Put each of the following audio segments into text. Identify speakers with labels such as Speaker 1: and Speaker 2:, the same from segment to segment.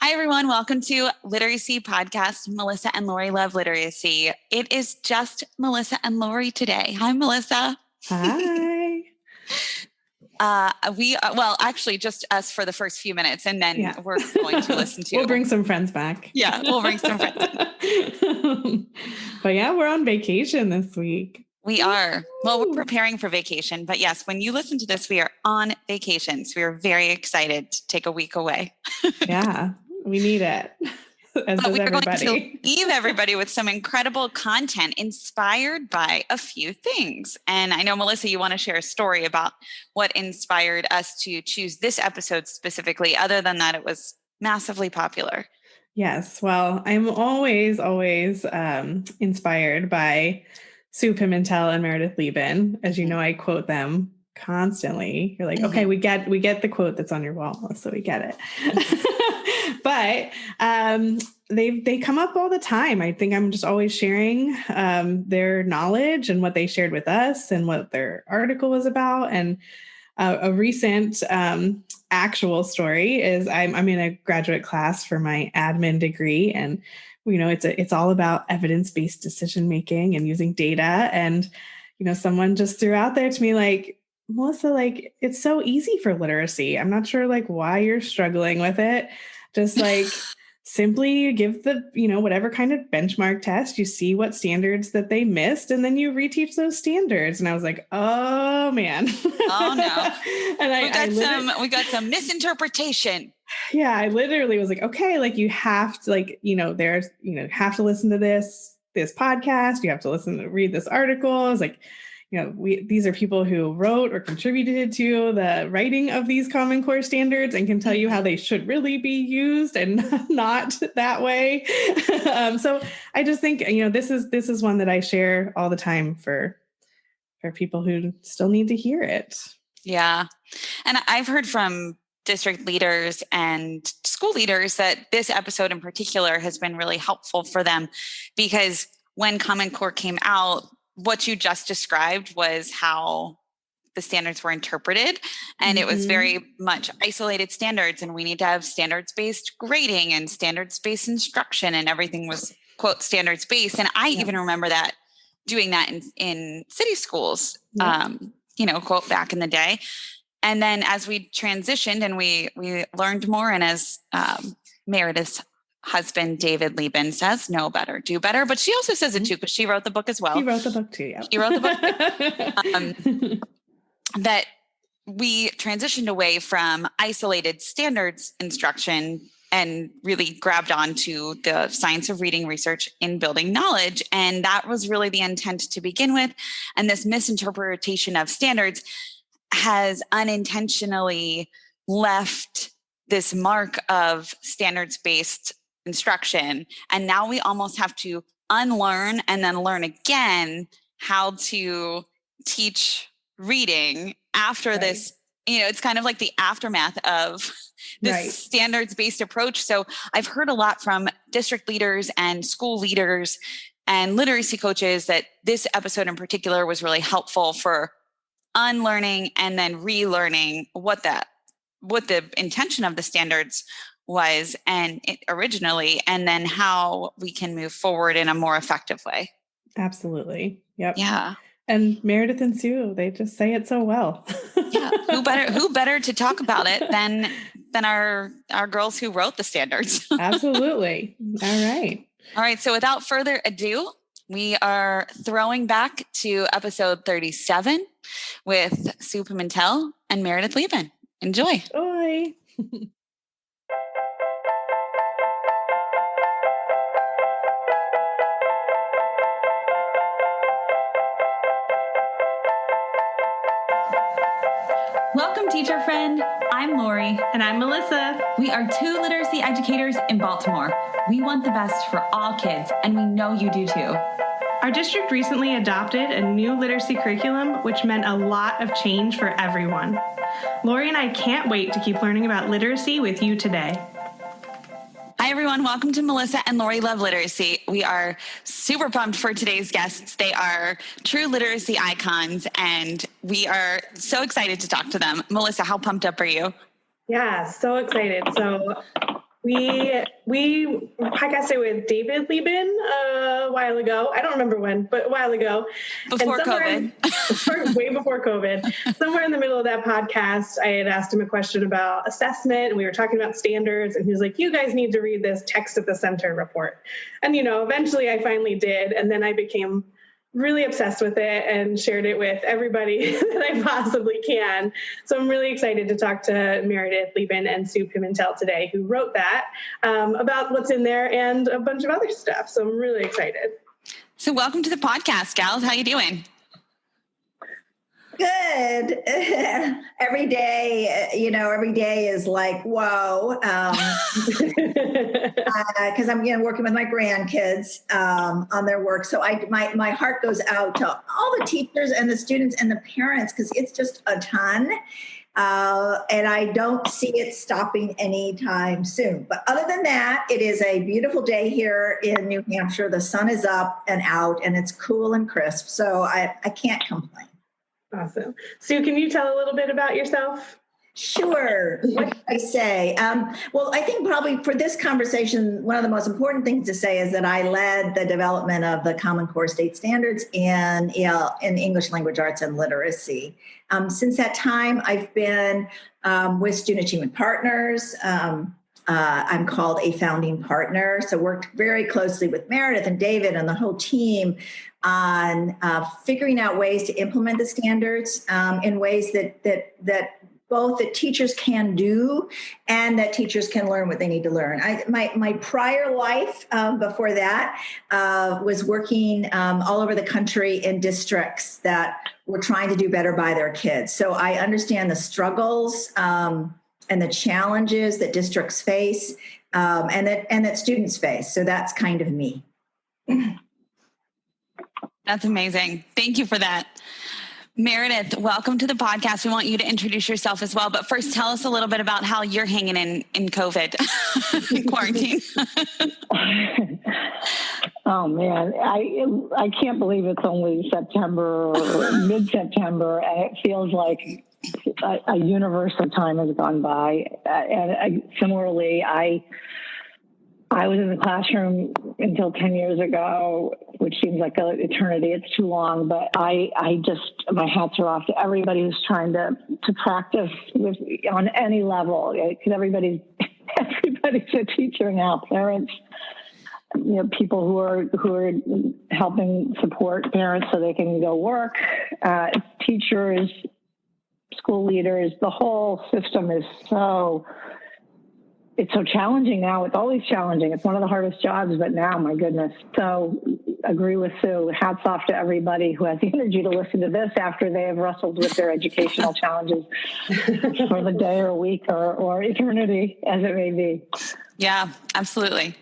Speaker 1: Hi, everyone. Welcome to Literacy Podcast. Melissa and Lori Love Literacy. It is just Melissa and Lori today. Hi, Melissa.
Speaker 2: Hi.
Speaker 1: Actually, just us for the first few minutes, and then we're going to listen to.
Speaker 2: We'll bring some friends back.
Speaker 1: Yeah, we'll bring some friends.
Speaker 2: But yeah, we're on vacation this week.
Speaker 1: We are. Well, we're preparing for vacation. But yes, when you listen to this, we are on vacation. So we are very excited to take a week away.
Speaker 2: Yeah, we need it.
Speaker 1: But we are going to leave everybody with some incredible content inspired by a few things. And I know, Melissa, you want to share a story about what inspired us to choose this episode specifically, other than that it was massively popular.
Speaker 2: Yes. Well, I'm always inspired by Sue Pimentel and Meredith Liben. As you know, I quote them constantly. You're like, okay, we get the quote that's on your wall, so we get it. But they come up all the time. I think I'm just always sharing their knowledge and what they shared with us and what their article was about. And a recent actual story is I'm in a graduate class for my admin degree, and it's all about evidence-based decision making and using data. And someone just threw out there to me like, Melissa, like, it's so easy for literacy. I'm not sure like why you're struggling with it. Just like simply give the, whatever kind of benchmark test, you see what standards that they missed, and then you reteach those standards. And I was like, oh man.
Speaker 1: Oh no. And we got some misinterpretation.
Speaker 2: Yeah. I literally was like, okay, like you have to have to listen to this podcast. You have to read this article. I was like, these are people who wrote or contributed to the writing of these Common Core standards and can tell you how they should really be used and not that way. So I just think, this is one that I share all the time for people who still need to hear it.
Speaker 1: Yeah. And I've heard from district leaders and school leaders that this episode in particular has been really helpful for them, because when Common Core came out, what you just described was how the standards were interpreted. And it was very much isolated standards. And we need to have standards-based grading and standards-based instruction. And everything was, quote, standards-based. And I even remember doing that in city schools, quote, back in the day. And then as we transitioned and we learned more, and as Meredith's husband, David Liben, says, know better, do better. But she also says it too, because she wrote the book as well.
Speaker 2: She wrote the book too, yeah.
Speaker 1: She wrote the book. That we transitioned away from isolated standards instruction and really grabbed onto the science of reading research in building knowledge. And that was really the intent to begin with. And this misinterpretation of standards has unintentionally left this mark of standards-based instruction. And now we almost have to unlearn and then learn again how to teach reading after this. It's kind of like the aftermath of this standards-based approach. So I've heard a lot from district leaders and school leaders and literacy coaches that this episode in particular was really helpful for unlearning and then relearning what the intention of the standards was originally, and then how we can move forward in a more effective way.
Speaker 2: Absolutely. Yep.
Speaker 1: Yeah.
Speaker 2: And Meredith and Sue, they just say it so well.
Speaker 1: Yeah. Who better to talk about it than our girls who wrote the standards?
Speaker 2: Absolutely. All right.
Speaker 1: So without further ado, we are throwing back to episode 37 with Sue Pimentel and Meredith Liben. Enjoy.
Speaker 2: Enjoy.
Speaker 3: Welcome, teacher friend. I'm Lori.
Speaker 4: And I'm Melissa.
Speaker 3: We are two literacy educators in Baltimore. We want the best for all kids, and we know you do too.
Speaker 4: Our district recently adopted a new literacy curriculum, which meant a lot of change for everyone. Lori and I can't wait to keep learning about literacy with you today.
Speaker 1: Hi, everyone. Welcome to Melissa and Lori Love Literacy. We are super pumped for today's guests. They are true literacy icons, and we are so excited to talk to them. Melissa, how pumped up are you?
Speaker 5: Yeah, so excited. So
Speaker 4: We podcasted with David Liben a while ago. I don't remember when, but a while ago.
Speaker 1: Before COVID.
Speaker 4: Way before COVID. Somewhere in the middle of that podcast, I had asked him a question about assessment, and we were talking about standards, and he was like, you guys need to read this Text at the Center report. And, eventually I finally did, and then I became really obsessed with it and shared it with everybody that I possibly can. So I'm really excited to talk to Meredith Liben and Sue Pimentel today, who wrote that, about what's in there and a bunch of other stuff. So I'm really excited.
Speaker 1: So welcome to the podcast, gals. How you doing?
Speaker 5: Good. Every day is like, whoa. Because I'm working with my grandkids on their work. So my heart goes out to all the teachers and the students and the parents, because it's just a ton. And I don't see it stopping anytime soon. But other than that, it is a beautiful day here in New Hampshire. The sun is up and out, and it's cool and crisp. So I can't complain.
Speaker 4: Awesome. Sue, can you tell a little bit about yourself?
Speaker 5: Sure. What did I say? Well, I think probably for this conversation, one of the most important things to say is that I led the development of the Common Core State Standards in English Language Arts and Literacy. Since that time, I've been with Student Achievement Partners. I'm called a founding partner, so worked very closely with Meredith and David and the whole team on figuring out ways to implement the standards in ways that both that teachers can do and that teachers can learn what they need to learn. My prior life before that was working all over the country in districts that were trying to do better by their kids. So I understand the struggles and the challenges that districts face and that students face. So that's kind of me.
Speaker 1: That's amazing. Thank you for that. Meredith, welcome to the podcast. We want you to introduce yourself as well. But first, tell us a little bit about how you're hanging in COVID quarantine.
Speaker 6: Oh, man. I can't believe it's only September or mid-September, and it feels like a universe of time has gone by. Similarly, I was in the classroom until 10 years ago, which seems like an eternity. It's too long, but I just, my hats are off to everybody who's trying to practice on any level, because everybody's a teacher now, parents, people who are helping support parents so they can go work, teachers, school leaders. The whole system is it's so challenging now. It's always challenging. It's one of the hardest jobs, but now, my goodness. So agree with Sue. Hats off to everybody who has the energy to listen to this after they have wrestled with their educational challenges for the day or week or eternity, as it may be.
Speaker 1: Yeah, absolutely.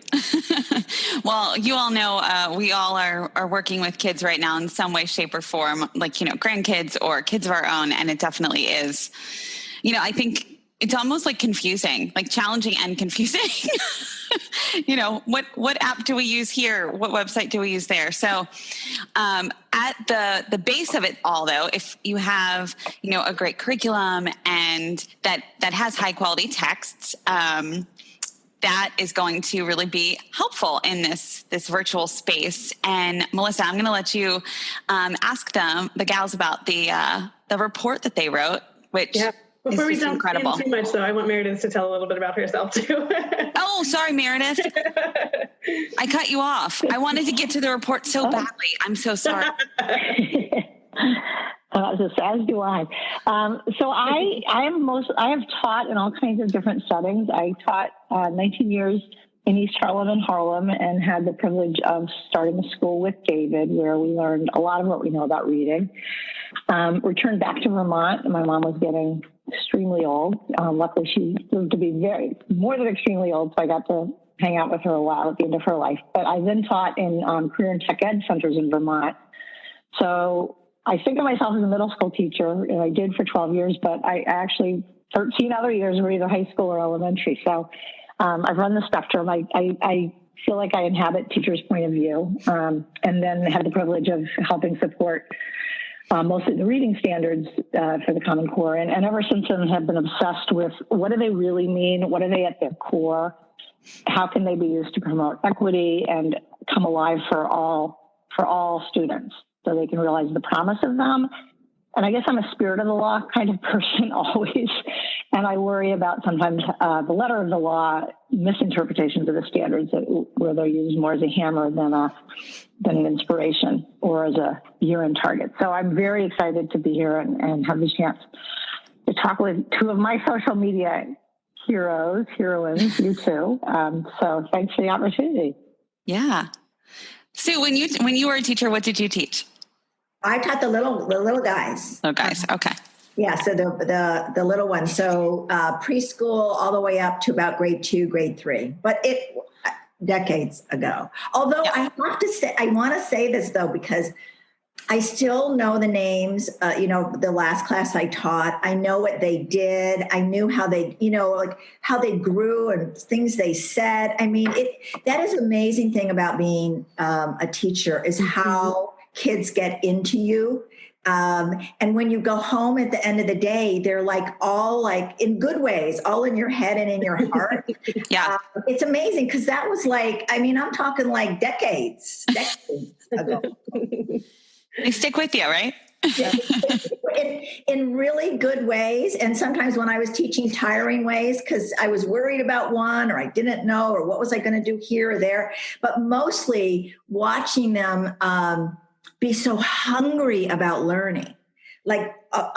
Speaker 1: Well, you all know we all are working with kids right now in some way, shape, or form, like, grandkids or kids of our own. And it definitely is, I think it's almost like confusing, like challenging and confusing. What app do we use here? What website do we use there? So at the base of it all, though, if you have, a great curriculum and that has high quality texts, that is going to really be helpful in this virtual space. And Melissa, I'm going to let you ask the gals about the report that they wrote, which
Speaker 4: Before we jump
Speaker 1: incredible.
Speaker 4: in too much, though, I want Meredith to tell a little bit about herself, too.
Speaker 1: Oh, sorry, Meredith. I cut you off. I wanted to get to the report so badly. I'm so sorry.
Speaker 6: As do I. So I have taught in all kinds of different settings. I taught 19 years in East Harlem and Harlem, and had the privilege of starting a school with David, where we learned a lot of what we know about reading. Returned back to Vermont, and my mom was getting extremely old. Luckily, she lived to be more than extremely old, so I got to hang out with her a while at the end of her life. But I then taught in career and tech ed centers in Vermont. So I think of myself as a middle school teacher, and I did for 12 years, but I actually, 13 other years were either high school or elementary. So I've run the spectrum. I feel like I inhabit teachers' point of view, and then had the privilege of helping support mostly the reading standards for the Common Core. And ever since then have been obsessed with what do they really mean? What are they at their core? how can they be used to promote equity and come alive for all students so they can realize the promise of them. And I guess I'm a spirit of the law kind of person always. And I worry about sometimes the letter of the law, misinterpretations of the standards where they're used more as a hammer than an inspiration or as a year-end target. So I'm very excited to be here and have the chance to talk with two of my social media heroines, you two. So thanks for the opportunity.
Speaker 1: Yeah. Sue, when you were a teacher, what did you teach?
Speaker 5: I taught the little guys.
Speaker 1: Little guys. Okay.
Speaker 5: Yeah, so the little ones. So preschool all the way up to about grade 2, grade 3. But it decades ago. Although I have to say, I want to say this though, because I still know the names. The last class I taught, I know what they did. I knew how they, like how they grew and things they said. I mean, that is an amazing thing about being a teacher is how kids get into you. And when you go home at the end of the day, they're like all like in good ways, all in your head and in your heart.
Speaker 1: Yeah.
Speaker 5: It's amazing because that was like, I'm talking like decades ago.
Speaker 1: They stick with you, right?
Speaker 5: in really good ways. And sometimes when I was teaching tiring ways, because I was worried about one or I didn't know, or what was I going to do here or there, but mostly watching them be so hungry about learning, like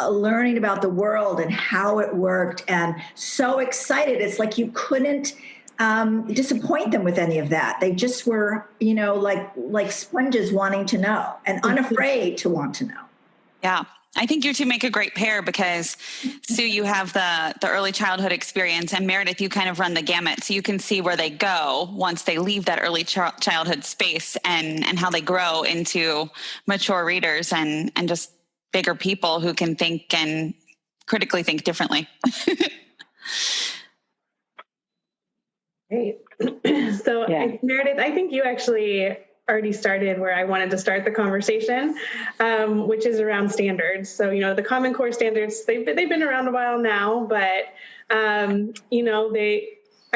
Speaker 5: learning about the world and how it worked and so excited. It's like you couldn't disappoint them with any of that. They just were, like sponges wanting to know and unafraid to want to know.
Speaker 1: Yeah. I think you two make a great pair because Sue, you have the early childhood experience, and Meredith, you kind of run the gamut. So you can see where they go once they leave that early childhood space and how they grow into mature readers and just bigger people who can think and critically think differently.
Speaker 4: Great. So Meredith, I think you actually already started where I wanted to start the conversation, which is around standards. So, the Common Core standards, they've been around a while now, but, I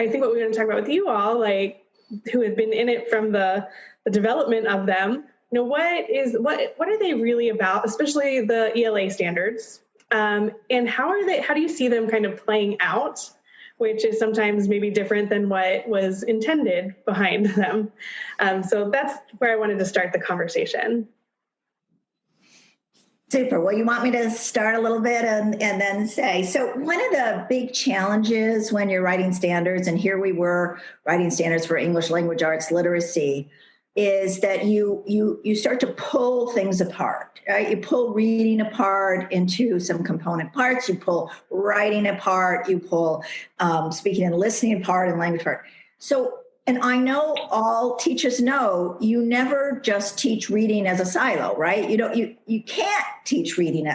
Speaker 4: think what we're going to talk about with you all, like who have been in it from the development of them, what are they really about, especially the ELA standards, and how do you see them kind of playing out, which is sometimes maybe different than what was intended behind them. So that's where I wanted to start the conversation.
Speaker 5: Super. Well, you want me to start a little bit and then say, so one of the big challenges when you're writing standards, and here we were writing standards for English language arts literacy, is that you start to pull things apart, right? You pull reading apart into some component parts, you pull writing apart, you pull speaking and listening apart and language apart. So, and I know all teachers know you never just teach reading as a silo, right? You can't teach reading.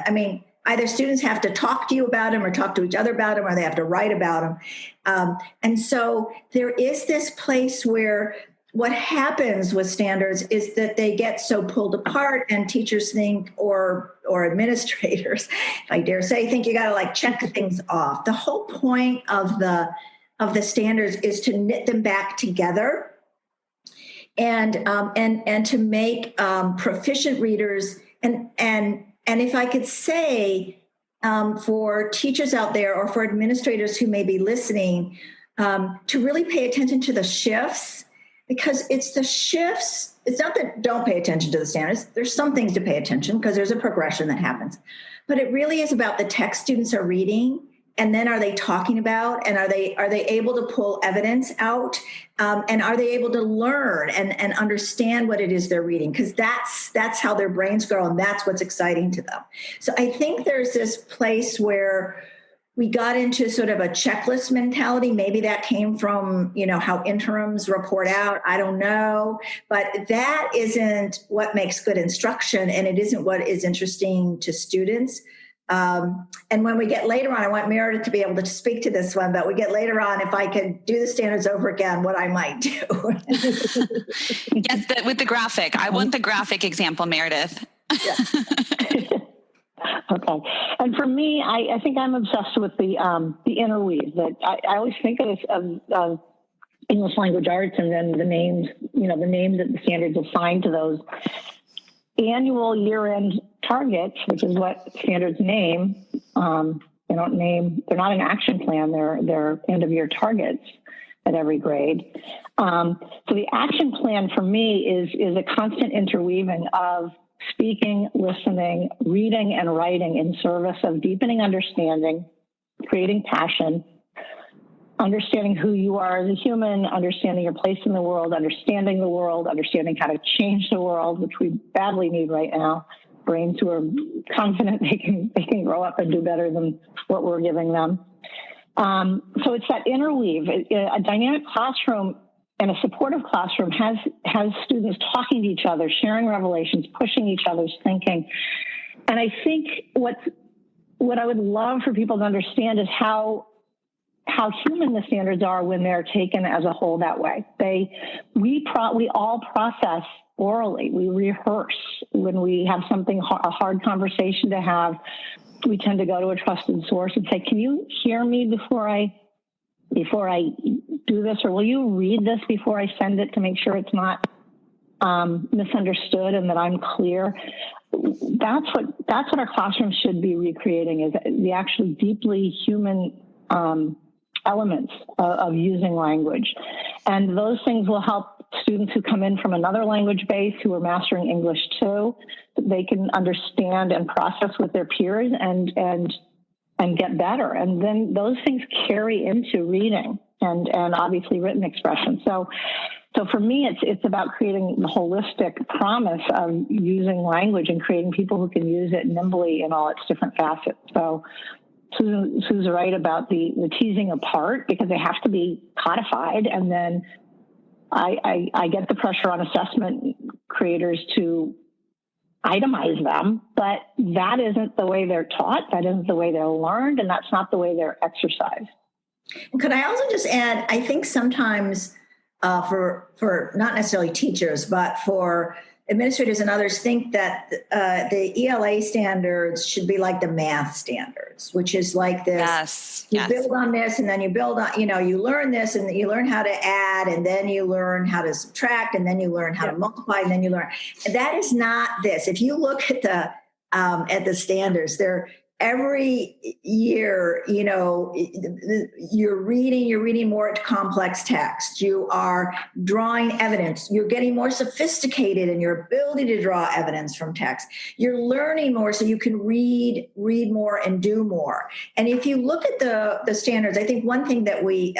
Speaker 5: Either students have to talk to you about them or talk to each other about them, or they have to write about them. And so there is this place where what happens with standards is that they get so pulled apart, and teachers think, or administrators, if I dare say, think you got to like check things off. The whole point of the standards is to knit them back together, and to make proficient readers. And if I could say, for teachers out there or for administrators who may be listening, to really pay attention to the shifts. Because it's the shifts, it's not that don't pay attention to the standards. There's some things to pay attention because there's a progression that happens. But it really is about the text students are reading, and then are they talking about, and are they able to pull evidence out, and are they able to learn and understand what it is they're reading? Because that's how their brains grow, and that's what's exciting to them. So I think there's this place where we got into sort of a checklist mentality. Maybe that came from, how interims report out. I don't know. But that isn't what makes good instruction, and it isn't what is interesting to students. And when we get later on, I want Meredith to be able to speak to this one, but we get later on, if I could do the standards over again, what I might do.
Speaker 1: Yes, with the graphic. I want the graphic example, Meredith.
Speaker 5: Yeah.
Speaker 6: Okay. And for me, I think I'm obsessed with the interweave. That I always think of English language arts, and then the names that the standards assign to those annual year-end targets, which is what standards name. They're not an action plan. They're end-of-year targets at every grade. So the action plan for me is a constant interweaving of speaking, listening, reading, and writing in service of deepening understanding, creating passion, understanding who you are as a human, understanding your place in the world, understanding how to change the world, which we badly need right now. Brains who are confident they can grow up and do better than what we're giving them. So it's that interweave. A dynamic classroom and a supportive classroom has students talking to each other, sharing revelations, pushing each other's thinking. And I think what I would love for people to understand is how human the standards are when they're taken as a whole that way. We all process orally. We rehearse when we have a hard conversation to have. We tend to go to a trusted source and say, "Can you hear me before I do this, or will you read this before I send it to make sure it's not misunderstood and that I'm clear?" That's what our classrooms should be recreating, is the actually deeply human elements of using language. And those things will help students who come in from another language base who are mastering English too. They can understand and process with their peers and get better. And then those things carry into reading and obviously written expression. So for me, it's about creating the holistic promise of using language and creating people who can use it nimbly in all its different facets. So Sue's right about the teasing apart, because they have to be codified. And then I get the pressure on assessment creators to itemize them, but that isn't the way they're taught. That isn't the way they're learned. And that's not the way they're exercised.
Speaker 5: Could I also just add, I think sometimes for not necessarily teachers, but for administrators and others think that the ELA standards should be like the math standards, which is like this.
Speaker 1: Yes.
Speaker 5: Build on this, and then you build on, you learn this, and you learn how to add, and then you learn how to subtract, and then you learn how to multiply, and then you learn. And that is not this. If you look at the standards, they're every year, you're reading more complex text. You are drawing evidence. You're getting more sophisticated in your ability to draw evidence from text. You're learning more so you can read more and do more. And if you look at the standards, I think one thing we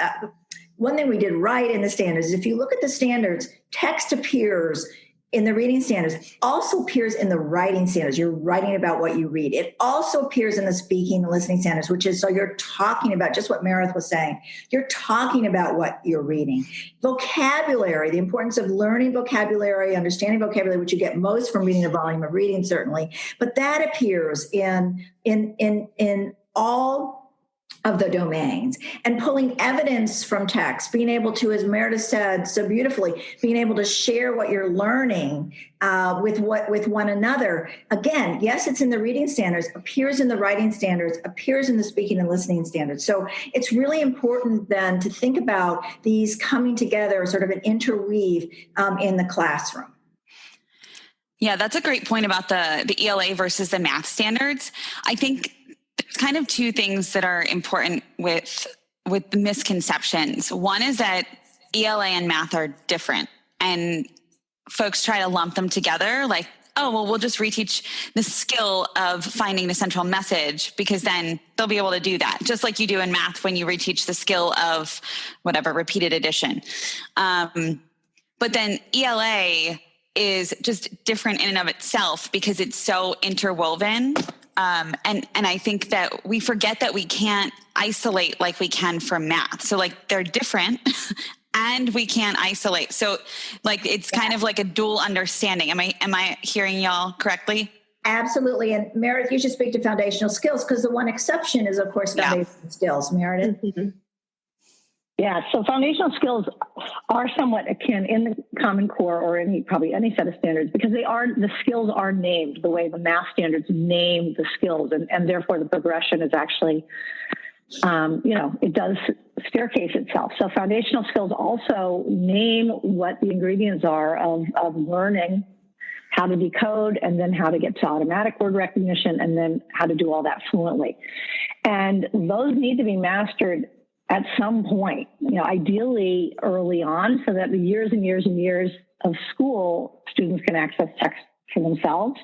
Speaker 5: did right in the standards is if you look at the standards, text appears in the reading standards, also appears in the writing standards. You're writing about what you read. It also appears in the speaking and listening standards, which is, so you're talking about just what Meredith was saying. You're talking about what you're reading. Vocabulary, the importance of learning vocabulary, understanding vocabulary, which you get most from reading a volume of reading, certainly. But that appears in all of the domains, and pulling evidence from text, being able to, as Meredith said so beautifully, being able to share what you're learning with one another. Again, yes, it's in the reading standards, appears in the writing standards, appears in the speaking and listening standards. So it's really important then to think about these coming together, sort of an interweave in the classroom.
Speaker 1: Yeah, that's a great point about the ELA versus the math standards. I think there's kind of two things that are important with the misconceptions. One is that ELA and math are different, and folks try to lump them together like, oh, well, we'll just reteach the skill of finding the central message, because then they'll be able to do that, just like you do in math when you reteach the skill of whatever, repeated addition. But then ELA is just different in and of itself because it's so interwoven. And I think that we forget that we can't isolate like we can from math. So like they're different and we can't isolate. So like, it's kind of like a dual understanding. Am I hearing y'all correctly?
Speaker 5: Absolutely. And Meredith, you should speak to foundational skills, because the one exception is, of course, foundational skills. Meredith?
Speaker 2: Mm-hmm.
Speaker 6: Yeah, so foundational skills are somewhat akin in the Common Core or probably any set of standards, because the skills are named the way the math standards name the skills, and therefore the progression is actually it does staircase itself. So foundational skills also name what the ingredients are of learning how to decode, and then how to get to automatic word recognition, and then how to do all that fluently. And those need to be mastered at some point, ideally early on, so that the years and years and years of school, students can access text for themselves.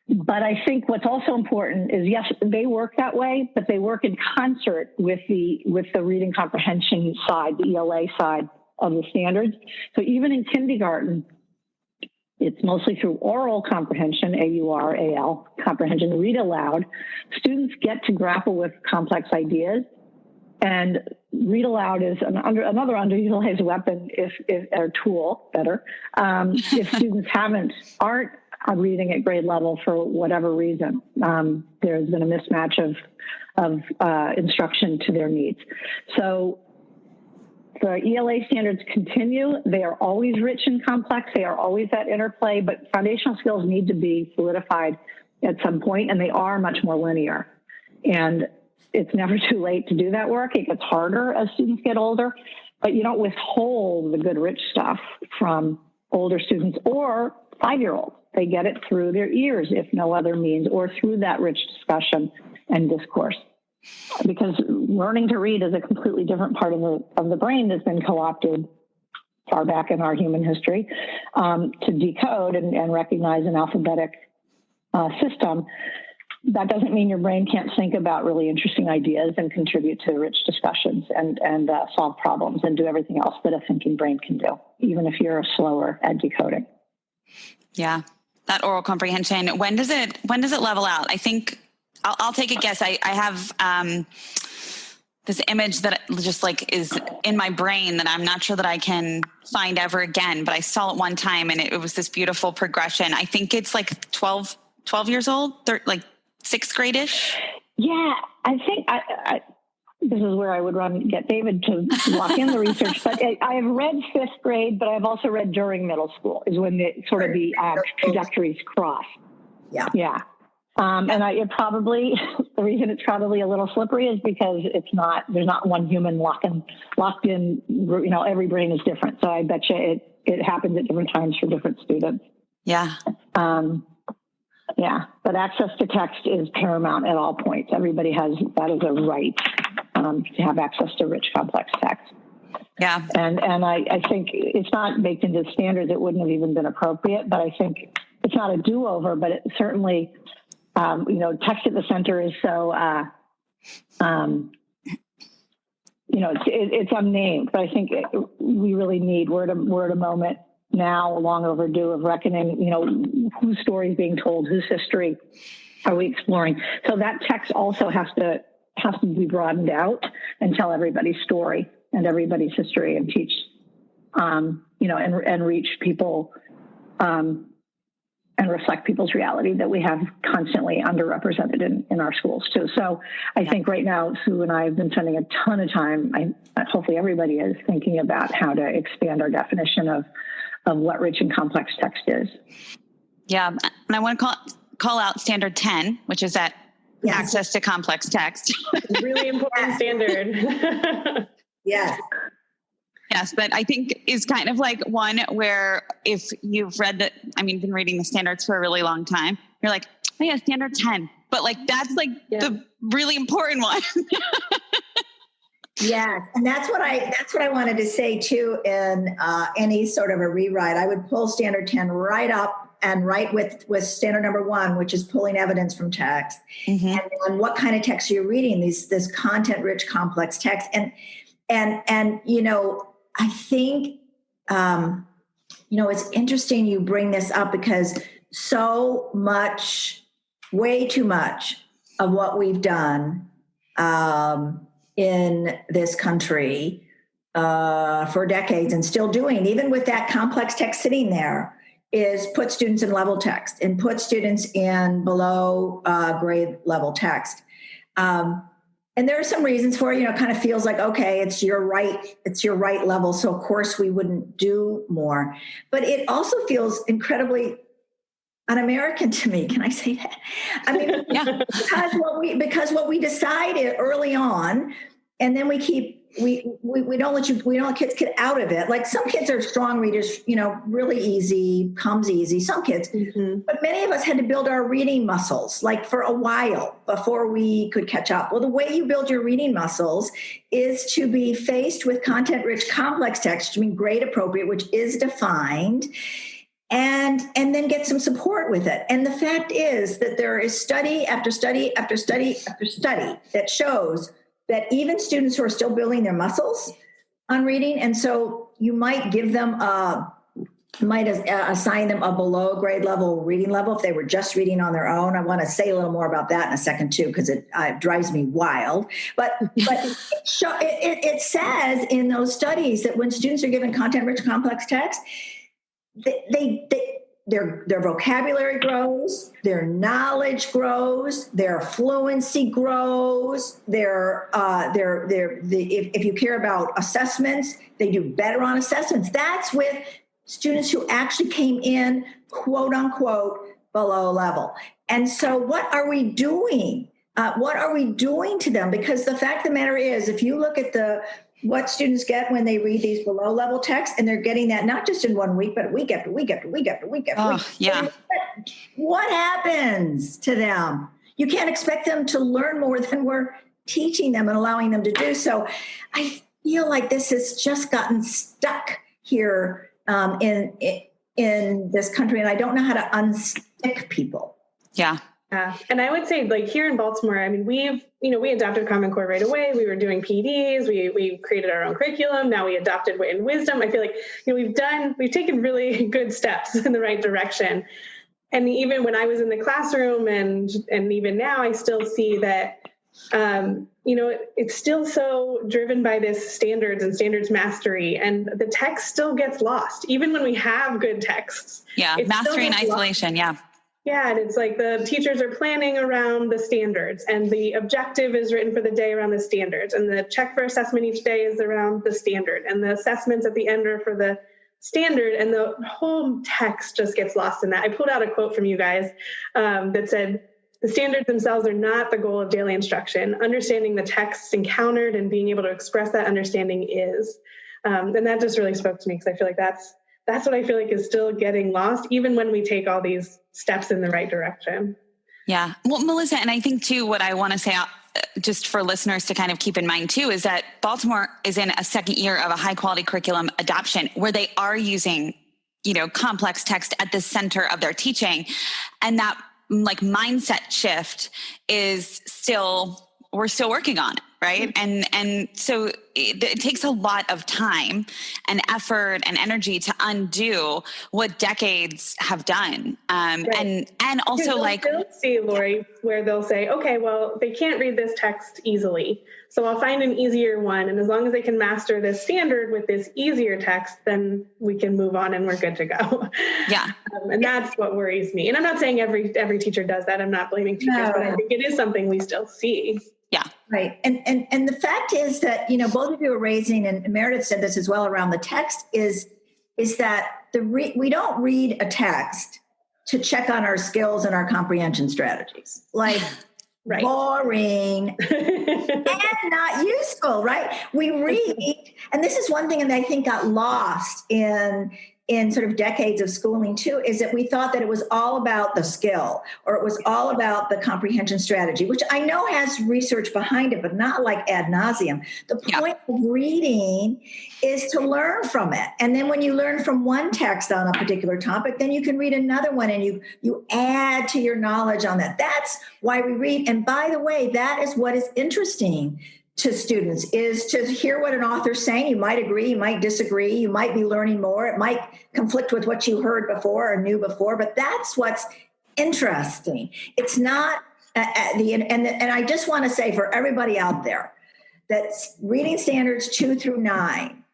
Speaker 6: But I think what's also important is, yes, they work that way, but they work in concert with the reading comprehension side, the ELA side of the standards. So even in kindergarten, it's mostly through oral comprehension, AUR-AL, comprehension, read aloud. Students get to grapple with complex ideas, and read aloud is another underutilized weapon, or tool, better, if students aren't reading at grade level for whatever reason. There's been a mismatch of instruction to their needs. So the ELA standards continue. They are always rich and complex. They are always that interplay, but foundational skills need to be solidified at some point, and they are much more linear. And it's never too late to do that work. It gets harder as students get older, but you don't withhold the good, rich stuff from older students or 5-year-olds. They get it through their ears, if no other means, or through that rich discussion and discourse. Because learning to read is a completely different part of the brain that's been co-opted far back in our human history to decode and recognize an alphabetic system. That doesn't mean your brain can't think about really interesting ideas and contribute to rich discussions and solve problems and do everything else that a thinking brain can do, even if you're slower at decoding.
Speaker 1: Yeah, that oral comprehension. When does it level out? I think I'll take a guess. I have this image that just is in my brain that I'm not sure that I can find ever again, but I saw it one time and it was this beautiful progression. I think it's 12 years old, sixth grade-ish.
Speaker 6: Yeah, I think this is where I would get David to lock in the research, but I have read 5th grade, but I've also read during middle school is when the trajectories cross.
Speaker 5: Yeah.
Speaker 6: Yeah. And the reason it's probably a little slippery is because there's not one human locked in, every brain is different. So I bet you it happens at different times for different students.
Speaker 1: Yeah.
Speaker 6: Yeah. But access to text is paramount at all points. Everybody has that as a right to have access to rich, complex text.
Speaker 1: Yeah.
Speaker 6: And I think it's not baked into the standards. It wouldn't have even been appropriate, but I think it's not a do-over, but it certainly, text at the center is so, it's unnamed, but I think we really need, we're at a moment now long overdue of reckoning, whose story is being told, whose history are we exploring. So that text also has to be broadened out and tell everybody's story and everybody's history and teach, and reach people, and reflect people's reality that we have constantly underrepresented in our schools too. So I think right now, Sue and I have been spending a ton of time, hopefully everybody is, thinking about how to expand our definition of what rich and complex text is.
Speaker 1: Yeah. And I want to call out standard 10, which is that access to complex text.
Speaker 4: Really important standard.
Speaker 5: Yes.
Speaker 1: Yes, but I think is kind of one where if you've been reading the standards for a really long time, you're like, oh yeah, standard 10. But that's the really important one.
Speaker 5: Yeah, and that's what I wanted to say too. In any sort of a rewrite, I would pull standard 10 right up and right with standard number 1, which is pulling evidence from text, mm-hmm. and then what kind of text you're reading. This content-rich, complex text, and I think it's interesting you bring this up because so much, way too much of what we've done in this country for decades and still doing, even with that complex text sitting there, is put students in level text and put students in below grade level text. And there are some reasons for it, it kind of feels like, okay, it's your right level. So of course we wouldn't do more, but it also feels incredibly un-American to me. Can I say that? I mean,
Speaker 1: Yeah.
Speaker 5: because what we decided early on, and then we don't let kids get out of it. Like some kids are strong readers, really easy, comes easy, some kids, but many of us had to build our reading muscles like for a while before we could catch up. Well, the way you build your reading muscles is to be faced with content-rich, complex text, grade appropriate, which is defined, and then get some support with it. And the fact is that there is study after study after study after study that shows that even students who are still building their muscles on reading, and so you might give them assign them a below grade level reading level if they were just reading on their own. I want to say a little more about that in a second too, because it drives me wild. But it says in those studies that when students are given content-rich, complex text, their vocabulary grows, their knowledge grows, their fluency grows, if you care about assessments, they do better on assessments. That's with students who actually came in, quote unquote, below level. And so what are we doing? What are we doing to them? Because the fact of the matter is, if you look at what students get when they read these below level texts, and they're getting that not just in 1 week, but week after week after week after week after week.
Speaker 1: Yeah.
Speaker 5: What happens to them? You can't expect them to learn more than we're teaching them and allowing them to do. So I feel like this has just gotten stuck here in this country, and I don't know how to unstick people.
Speaker 1: Yeah.
Speaker 4: And I would say, like here in Baltimore, I mean, we adopted Common Core right away. We were doing PDs. We created our own curriculum. Now we adopted Wit and Wisdom. I feel like, we've taken really good steps in the right direction. And even when I was in the classroom and even now, I still see that, it's still so driven by this standards and standards mastery, and the text still gets lost, even when we have good texts.
Speaker 1: Yeah. Mastery and isolation. Yeah.
Speaker 4: Yeah, and it's like the teachers are planning around the standards, and the objective is written for the day around the standards, and the check for assessment each day is around the standard, and the assessments at the end are for the standard, and the whole text just gets lost in that. I pulled out a quote from you guys that said, "The standards themselves are not the goal of daily instruction. Understanding the texts encountered and being able to express that understanding is." And that just really spoke to me, because I feel like that's what I feel like is still getting lost, even when we take all these steps in the right direction.
Speaker 1: Yeah. Well, Melissa, and I think too, what I want to say just for listeners to kind of keep in mind too, is that Baltimore is in a second year of a high quality curriculum adoption where they are using, complex text at the center of their teaching. And that mindset shift is we're still working on it. Right. And so it takes a lot of time and effort and energy to undo what decades have done. Right. And also
Speaker 4: you'll see, Lori, where they'll say, okay, well, they can't read this text easily, so I'll find an easier one. And as long as they can master this standard with this easier text, then we can move on and we're good to go.
Speaker 1: Yeah.
Speaker 4: And that's what worries me. And I'm not saying every teacher does that. I'm not blaming teachers, but I think it is something we still see.
Speaker 1: Yeah.
Speaker 5: Right. And the fact is that, both of you are raising, and Meredith said this as well around the text, is that we don't read a text to check on our skills and our comprehension strategies. Like, right. Boring and not useful, right? We read, and this is one thing that I think got lost in sort of decades of schooling too, is that we thought that it was all about the skill, or it was all about the comprehension strategy, which I know has research behind it, but not like ad nauseum. The point of reading is to learn from it. And then when you learn from one text on a particular topic, then you can read another one and you add to your knowledge on that. That's why we read. And by the way, that is what is interesting to students, is to hear what an author's saying. You might agree, you might disagree, you might be learning more, it might conflict with what you heard before or knew before, but that's what's interesting. It's not and I just want to say for everybody out there that reading standards 2 through 9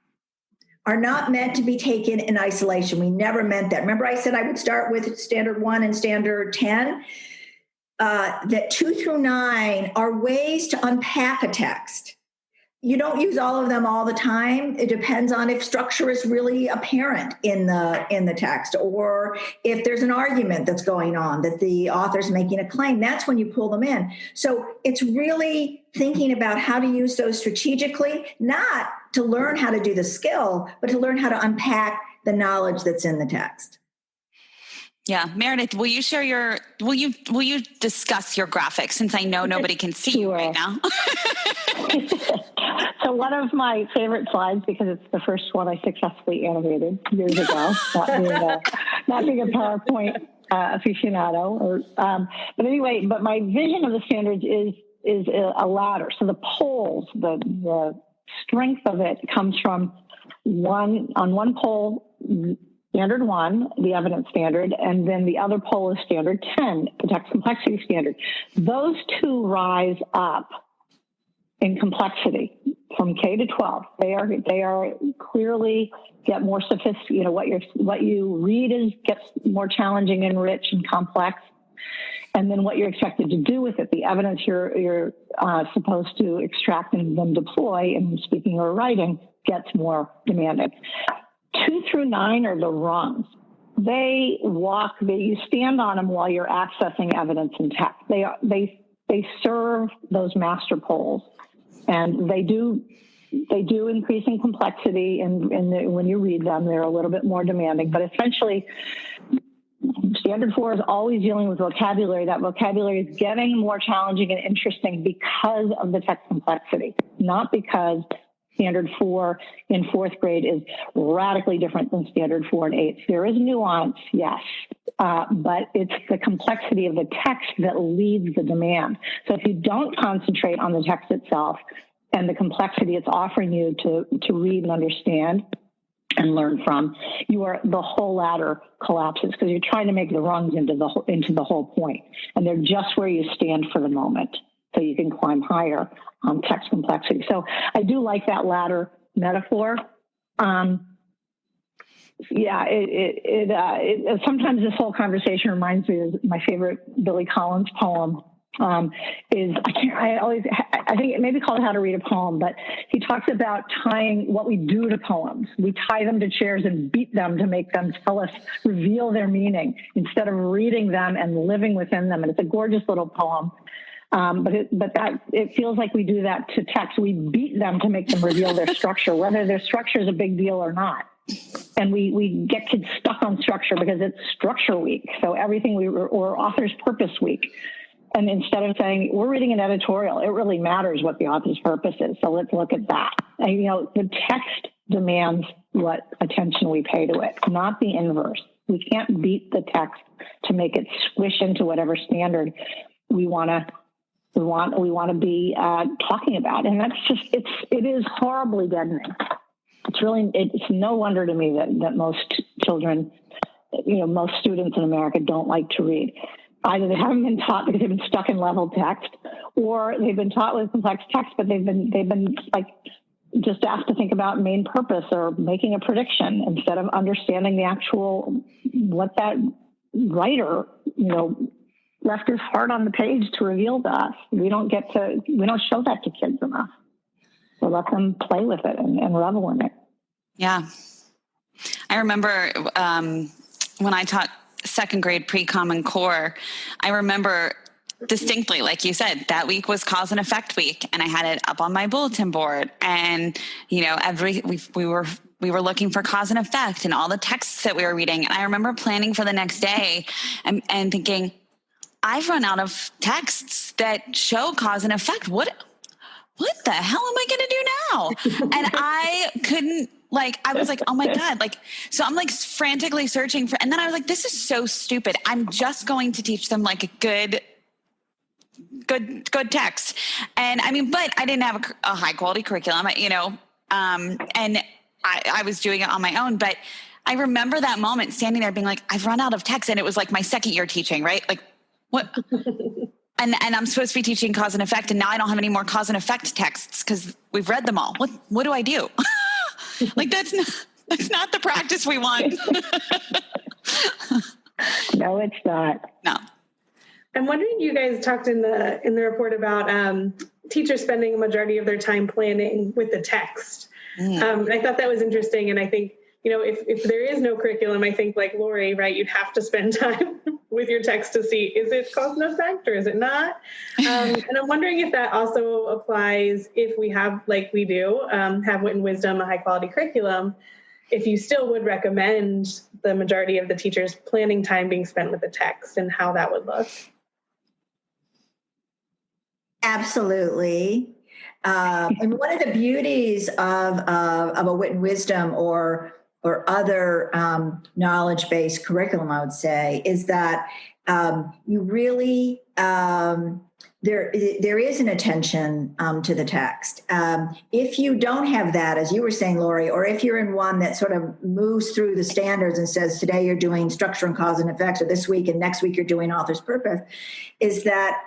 Speaker 5: are not meant to be taken in isolation. We never meant that. Remember I said I would start with standard 1 and standard 10? That 2 through 9 are ways to unpack a text. you don't use all of them all the time. It depends on if structure is really apparent in the text, or if there's an argument that's going on that the author's making a claim. That's when you pull them in. So it's really thinking about how to use those strategically, not to learn how to do the skill, but to learn how to unpack the knowledge that's in the text.
Speaker 1: Yeah. Meredith, will you share will you discuss your graphics, since I know nobody can see you right now?
Speaker 6: So one of my favorite slides, because it's the first one I successfully animated years ago, not being a PowerPoint aficionado, but anyway, but my vision of the standards is a ladder. So the poles, the strength of it comes from one pole, standard 1, the evidence standard, and then the other pole is standard 10, the text complexity standard. Those two rise up in complexity from K to 12. They are clearly get more sophisticated. What you read gets more challenging and rich and complex. And then what you're expected to do with it, the evidence you're supposed to extract and then deploy in speaking or writing, gets more demanding. 2 through 9 are the rungs. You stand on them while you're accessing evidence in text. They serve those master poles, and they do increase in complexity. And when you read them, they're a little bit more demanding. But essentially, standard 4 is always dealing with vocabulary. That vocabulary is getting more challenging and interesting because of the text complexity, not because standard 4 in 4th grade is radically different than standard 4 and 8. There is nuance, yes, but it's the complexity of the text that leads the demand. So if you don't concentrate on the text itself and the complexity it's offering you to read and understand and learn from, the whole ladder collapses, because you're trying to make the rungs into the whole point, and they're just where you stand for the moment, so you can climb higher on text complexity. So I do like that ladder metaphor. Sometimes this whole conversation reminds me of my favorite Billy Collins poem. I think it may be called How to Read a Poem, but he talks about tying what we do to poems. We tie them to chairs and beat them to make them reveal their meaning, instead of reading them and living within them. And it's a gorgeous little poem. But it feels like we do that to text. We beat them to make them reveal their structure, whether their structure is a big deal or not. And we get kids stuck on structure because it's structure week. So or author's purpose week. And instead of saying, we're reading an editorial, it really matters what the author's purpose is. So let's look at that. And, the text demands what attention we pay to it, not the inverse. We can't beat the text to make it squish into whatever standard we want to be talking about. And that's it is horribly deadening. It's no wonder to me that most children, most students in America don't like to read. Either they haven't been taught because they've been stuck in level text, or they've been taught with complex text, but they've been like just asked to think about main purpose or making a prediction instead of understanding the actual, what that writer, left his heart on the page to reveal to us. We don't show that to kids enough. So let them play with it and revel in it.
Speaker 1: Yeah. I remember when I taught 2nd grade pre-Common Core, I remember distinctly, like you said, that week was cause and effect week, and I had it up on my bulletin board, and we were looking for cause and effect in all the texts that we were reading. And I remember planning for the next day and thinking, I've run out of texts that show cause and effect. What the hell am I going to do now? And I couldn't, I was like, oh my God. So I'm frantically searching and then I was like, this is so stupid. I'm just going to teach them a good text. And but I didn't have a high quality curriculum, and I was doing it on my own. But I remember that moment standing there being like, I've run out of text. And it was my second year teaching, right? What? And I'm supposed to be teaching cause and effect. And now I don't have any more cause and effect texts because we've read them all. What do I do? That's not the practice we want.
Speaker 6: No, it's not.
Speaker 1: No.
Speaker 4: I'm wondering, you guys talked in the report about teachers spending a majority of their time planning with the text. I thought that was interesting. And I think, if there is no curriculum, I think like Lori, right, you'd have to spend time with your text to see, is it cause and effect or is it not? And I'm wondering if that also applies if we have, like we do, have Wit and Wisdom, a high quality curriculum, if you still would recommend the majority of the teachers' planning time being spent with the text and how that would look.
Speaker 5: Absolutely. And one of the beauties of a Wit and Wisdom or other knowledge-based curriculum, I would say, is that you really there is an attention to the text. If you don't have that, as you were saying, Lori, or if you're in one that sort of moves through the standards and says today you're doing structure and cause and effects, or this week and next week you're doing author's purpose, is that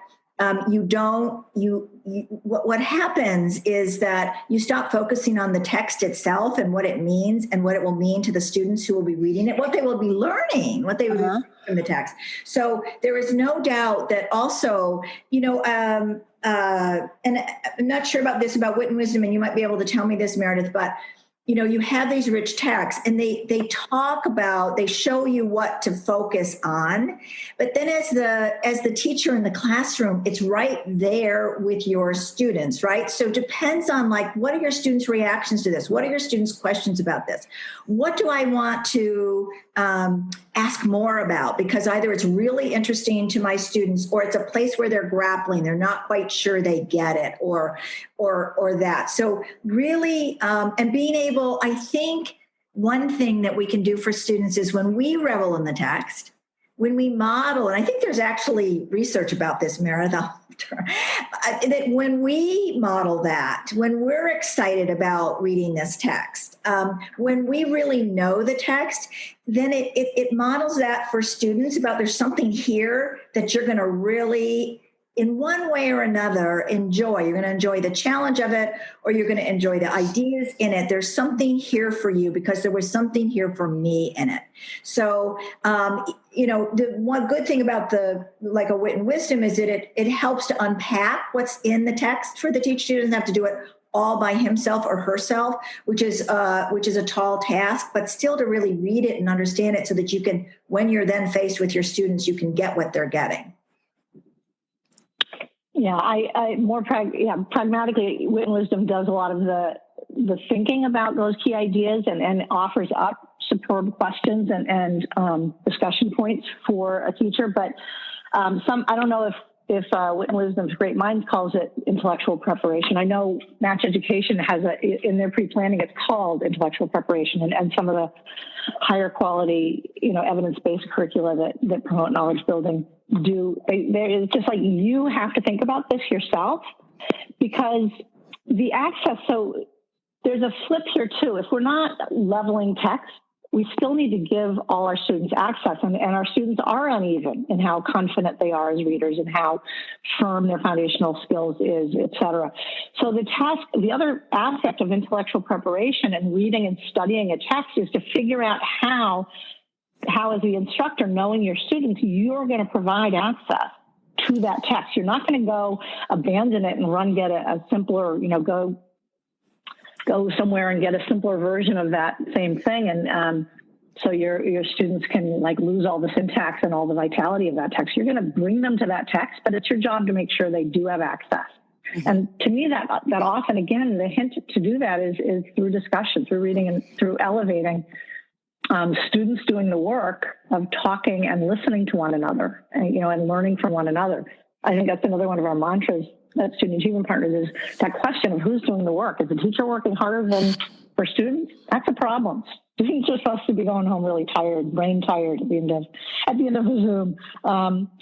Speaker 5: what happens is that you stop focusing on the text itself and what it means and what it will mean to the students who will be reading it, what they will be learning, what they will be learning from the text. So there is no doubt that also, and I'm not sure about this about Wit and Wisdom, and you might be able to tell me this, Meredith, but you have these rich texts and they show you what to focus on, but then as the teacher in the classroom, it's right there with your students, right? So it depends on like, what are your students' reactions to this? What are your students' questions about this? What do I want to ask more about? Because either it's really interesting to my students or it's a place where they're grappling, they're not quite sure they get it or that. So really, and being able, I think one thing that we can do for students is when we revel in the text, when we model, and I think there's actually research about this, Meredith, that when we model that, when we're excited about reading this text, when we really know the text, then it models that for students about there's something here that you're going to really, in one way or another, enjoy. You're going to enjoy the challenge of it, or you're going to enjoy the ideas in it. There's something here for you because there was something here for me in it. So, the one good thing about a Wit and Wisdom is that it helps to unpack what's in the text for the teacher. She doesn't have to do it all by himself or herself, which is a tall task, but still to really read it and understand it so that you can, when you're then faced with your students, you can get what they're getting.
Speaker 6: Yeah, pragmatically, Wit and Wisdom does a lot of the thinking about those key ideas and offers up superb questions and discussion points for a teacher. But I don't know if Wit and Wisdom's Great Minds calls it intellectual preparation. I know Match Education has in their pre-planning, it's called intellectual preparation, and some of the higher quality, evidence-based curricula that promote knowledge building do. There is just like, you have to think about this yourself because the access. So there's a flip here too. If we're not leveling text, we still need to give all our students access, and our students are uneven in how confident they are as readers and how firm their foundational skills is, et cetera. So the other aspect of intellectual preparation and reading and studying a text is to figure out how as the instructor, knowing your students, you're going to provide access to that text. You're not going to go abandon it and get a simpler, go somewhere and get a simpler version of that same thing. And so your students can lose all the syntax and all the vitality of that text. You're going to bring them to that text, but it's your job to make sure they do have access. Mm-hmm. And to me, that often, again, the hint to do that is through discussion, through reading and through elevating students doing the work of talking and listening to one another, and learning from one another. I think that's another one of our mantras at Student Achievement Partners is that question of who's doing the work. Is the teacher working harder than for students? That's a problem. Students are supposed to be going home really tired, brain tired at the end of the Zoom,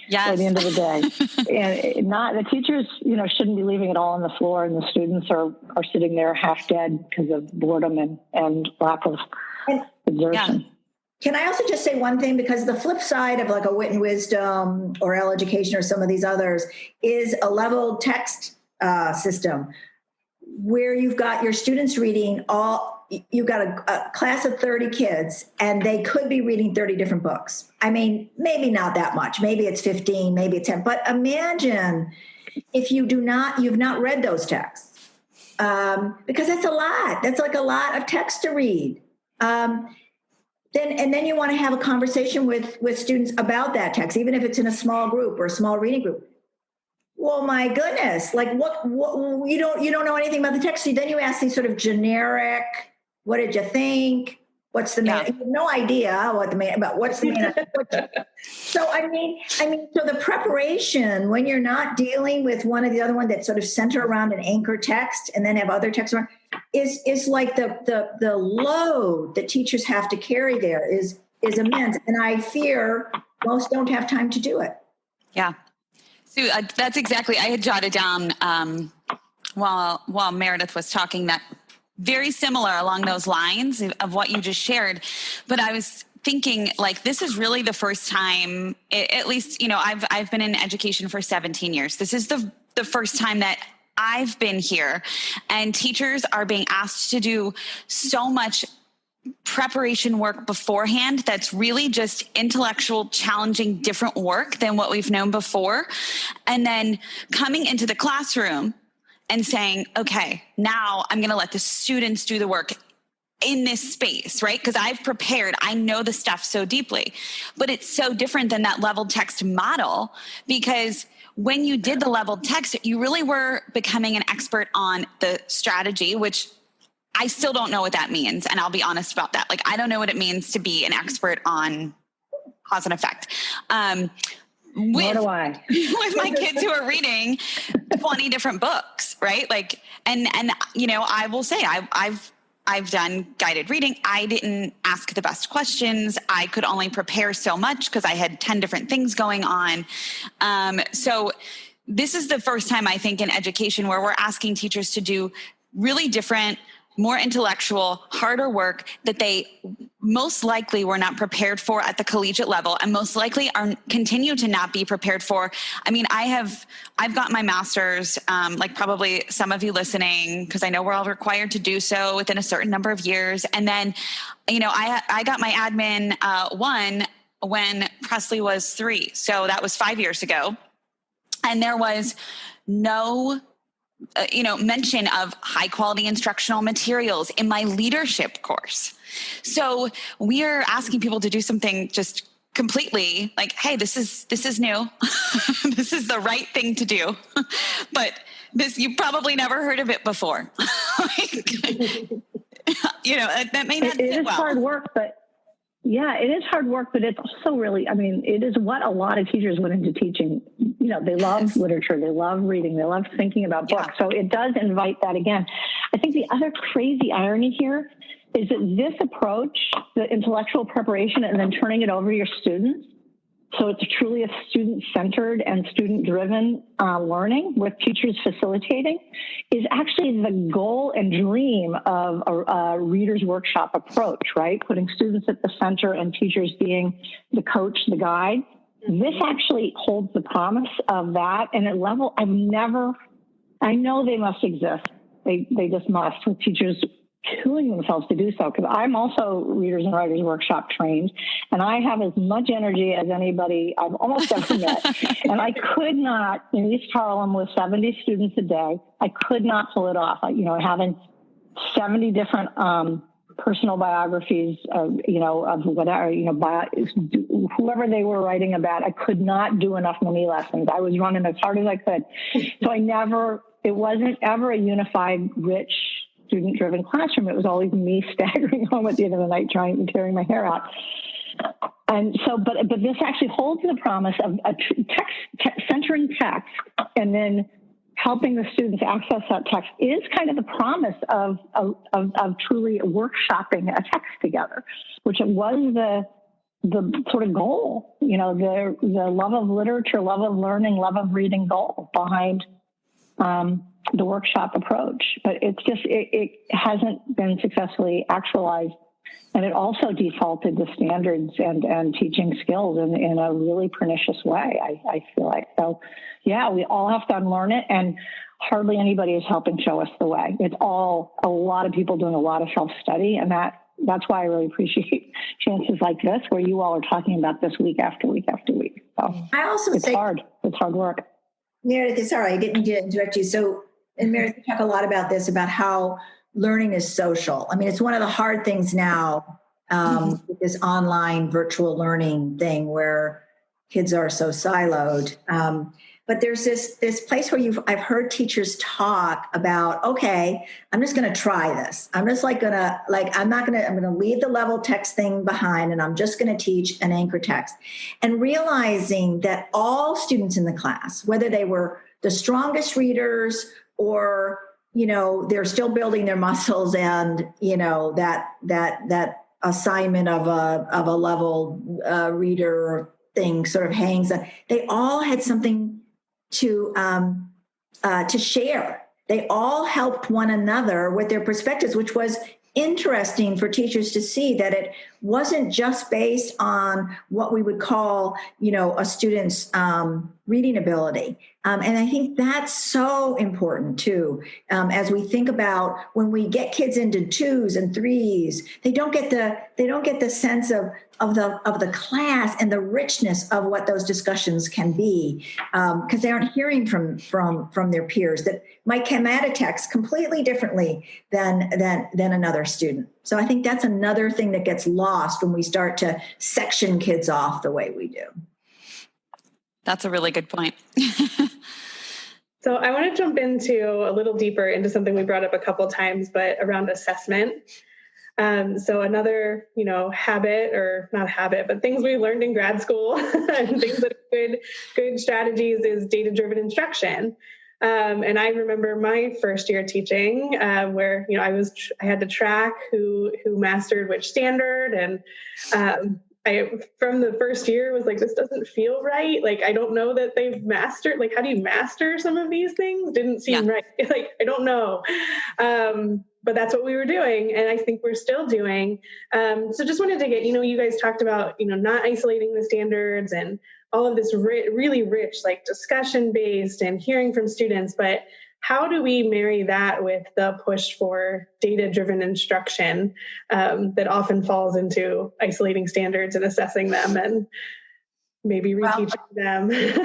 Speaker 1: yes.
Speaker 6: or the end of the day. And not the teachers, shouldn't be leaving it all on the floor, and the students are sitting there half dead because of boredom and lack of exertion.
Speaker 1: Yeah.
Speaker 5: Can I also just say one thing? Because the flip side of a Wit and Wisdom or L Education or some of these others is a leveled text system where you've got your students reading all you've got a class of 30 kids and they could be reading 30 different books. I mean, maybe not that much. Maybe it's 15, maybe it's 10. But imagine if you've not read those texts, because that's a lot. That's like a lot of text to read. Then you want to have a conversation with students about that text, even if it's in a small group or a small reading group. Well, my goodness, like what you don't know anything about the text. So then you ask these sort of generic, what did you think? What's the main? You have no idea what's the main. So I mean, so the preparation when you're not dealing with one of the other one that sort of center around an anchor text and then have other text around is like the load that teachers have to carry there is immense, and I fear most don't have time to do it.
Speaker 1: Yeah. So that's exactly, I had jotted down while Meredith was talking that very similar along those lines of what you just shared. But I was thinking like, this is really the first time, at least, I've been in education for 17 years. This is the first time that I've been here and teachers are being asked to do so much preparation work beforehand that's really just intellectual, challenging, different work than what we've known before. And then coming into the classroom and saying, okay, now I'm going to let the students do the work in this space, right? Because I've prepared, I know the stuff so deeply, but it's so different than that leveled text model, because when you did the leveled text, you really were becoming an expert on the strategy, which I still don't know what that means. And I'll be honest about that. Like, I don't know what it means to be an expert on cause and effect.
Speaker 6: Nor do I.
Speaker 1: With my kids who are reading 20 different books, right? Like, and I will say I've done guided reading. I didn't ask the best questions. I could only prepare so much because I had 10 different things going on. So this is the first time I think in education where we're asking teachers to do really different, more intellectual, harder work that they most likely were not prepared for at the collegiate level, and most likely continue to not be prepared for. I mean, I've got my master's, like probably some of you listening, because I know we're all required to do so within a certain number of years. And then, I got my admin 1 when Presley was 3. So that was 5 years ago. And there was no mention of high quality instructional materials in my leadership course. So we are asking people to do something just completely like, hey, this is new. This is the right thing to do. But you've probably never heard of it before. That may not sit well.
Speaker 6: Hard work, but yeah, it is hard work, but it's also really, it is what a lot of teachers went into teaching. They love literature, they love reading, they love thinking about books. So it does invite that again. I think the other crazy irony here is that this approach, the intellectual preparation and then turning it over to your students, so it's truly a student-centered and student-driven learning with teachers facilitating, is actually the goal and dream of a reader's workshop approach, right? Putting students at the center and teachers being the coach, the guide. This actually holds the promise of that. And at level, I know they must exist. They just must, with teachers killing themselves to do so, because I'm also Readers and Writers Workshop trained, and I have as much energy as anybody I've almost ever met. And I could not, in East Harlem with 70 students a day, I could not pull it off. Having 70 different personal biographies of whatever, whoever they were writing about, I could not do enough mini lessons. I was running as hard as I could. So it wasn't ever a unified, rich, student-driven classroom. It was always me staggering home at the end of the night tearing my hair out. And so, but this actually holds the promise of a centering text and then helping the students access that text is kind of the promise of truly workshopping a text together, which was the sort of goal, the love of literature, love of learning, love of reading goal behind the workshop approach. But it's just, it hasn't been successfully actualized And it also defaulted to standards and teaching skills in a really pernicious way, I feel like. So, yeah, we all have to unlearn it, and hardly anybody is helping show us the way. It's all a lot of people doing a lot of self-study, and that's why I really appreciate chances like this, where you all are talking about this week after week after week. So
Speaker 5: I also
Speaker 6: it's hard. It's hard work.
Speaker 5: Meredith, sorry, I didn't mean to interrupt you. So, and Meredith, you talk a lot about this, about how learning is social. I mean, it's one of the hard things now with this online virtual learning thing where kids are so siloed. But there's this place where I've heard teachers talk about, okay, I'm just going to try this. I'm just I'm going to leave the level text thing behind, and I'm just going to teach an anchor text. And realizing that all students in the class, whether they were the strongest readers or, they're still building their muscles, and, that assignment of a level reader thing sort of hangs on. They all had something to share. They all helped one another with their perspectives, which was interesting for teachers to see, that it wasn't just based on what we would call, a student's reading ability. And I think that's so important too. As we think about when we get kids into 2s and 3s, they don't get the sense of the class and the richness of what those discussions can be, because they aren't hearing from their peers that might come at a text completely differently than another student. So I think that's another thing that gets lost when we start to section kids off the way we do.
Speaker 1: That's a really good point.
Speaker 4: So I want to jump into a little deeper into something we brought up a couple of times, but around assessment. So another, habit, or not habit, but things we learned in grad school and things that are good strategies is data-driven instruction. And I remember my first year teaching, where, I had to track who mastered which standard. And I, from the first year, was like, this doesn't feel right. Like, I don't know that they've mastered, like, how do you master some of these things? Didn't seem right. Like, I don't know. But that's what we were doing. And I think we're still doing. So just wanted to get, you guys talked about, not isolating the standards and all of this really rich, like, discussion-based and hearing from students. But how do we marry that with the push for data-driven instruction that often falls into isolating standards and assessing them and maybe reteaching them?
Speaker 1: In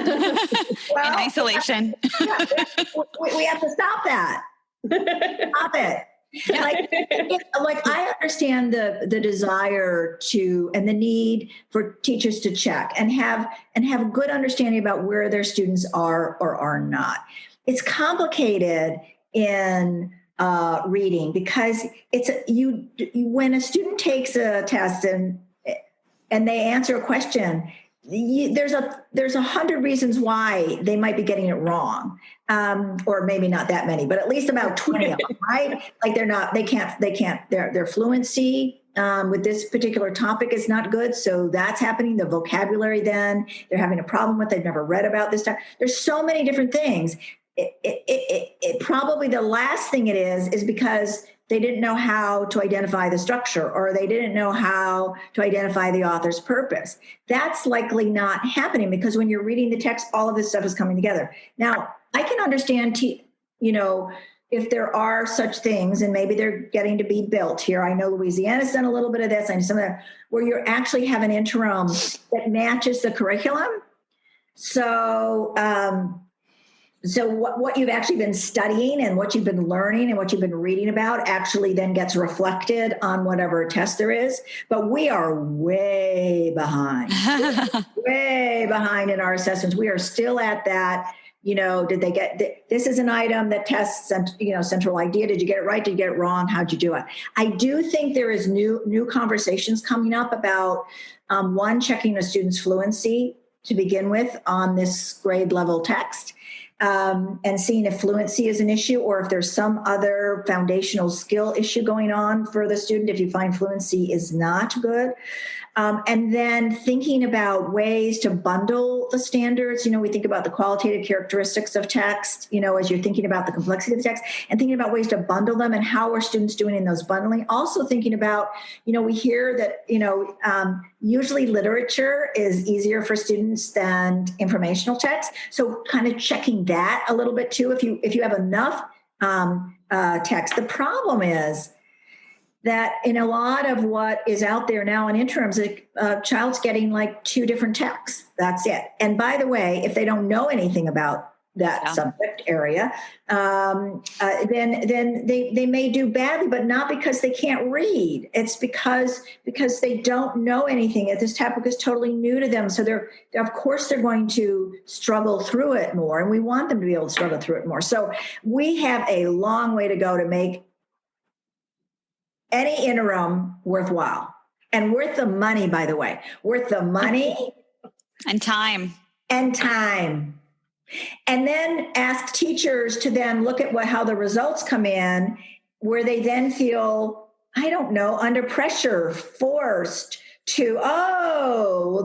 Speaker 1: isolation.
Speaker 5: We have to stop that. Stop it. Like I understand the desire to, and the need for teachers to check and have a good understanding about where their students are or are not. It's complicated in reading because when a student takes a test and they answer a question, there's 100 reasns why they might be getting it wrong, or maybe not that many, but at least about 20 of them, right? Like their fluency with this particular topic is not good. So that's happening. The vocabulary, then they're having a problem with, they've never read about this stuff. There's so many different things. It probably the last thing it is because they didn't know how to identify the structure, or they didn't know how to identify the author's purpose. That's likely not happening because when you're reading the text, all of this stuff is coming together. Now, I can understand, if there are such things, and maybe they're getting to be built here. I know Louisiana's done a little bit of this. I know some of that, where you actually have an interim that matches the curriculum. So what you've actually been studying and what you've been learning and what you've been reading about actually then gets reflected on whatever test there is. But we are way behind, way behind in our assessments. We are still at that, did they get, this is an item that tests, central idea. Did you get it right? Did you get it wrong? How'd you do it? I do think there is new conversations coming up about, checking a student's fluency to begin with on this grade level text. and seeing if fluency is an issue or if there's some other foundational skill issue going on for the student if you find fluency is not good. And then thinking about ways to bundle the standards. We think about the qualitative characteristics of text, as you're thinking about the complexity of the text, and thinking about ways to bundle them and how are students doing in those bundling. Also thinking about, we hear that, usually literature is easier for students than informational text. So kind of checking that a little bit too, if you have enough text. The problem is that in a lot of what is out there now in interims, a child's getting like 2 different texts. That's it. And by the way, if they don't know anything about that subject area, then they may do badly, but not because they can't read. It's because they don't know anything. This topic is totally new to them. So of course they're going to struggle through it more, and we want them to be able to struggle through it more. So we have a long way to go to make any interim worthwhile and worth the money, by the way, worth the money
Speaker 1: and time.
Speaker 5: And then ask teachers to then look at how the results come in, where they then feel, I don't know, under pressure, forced to,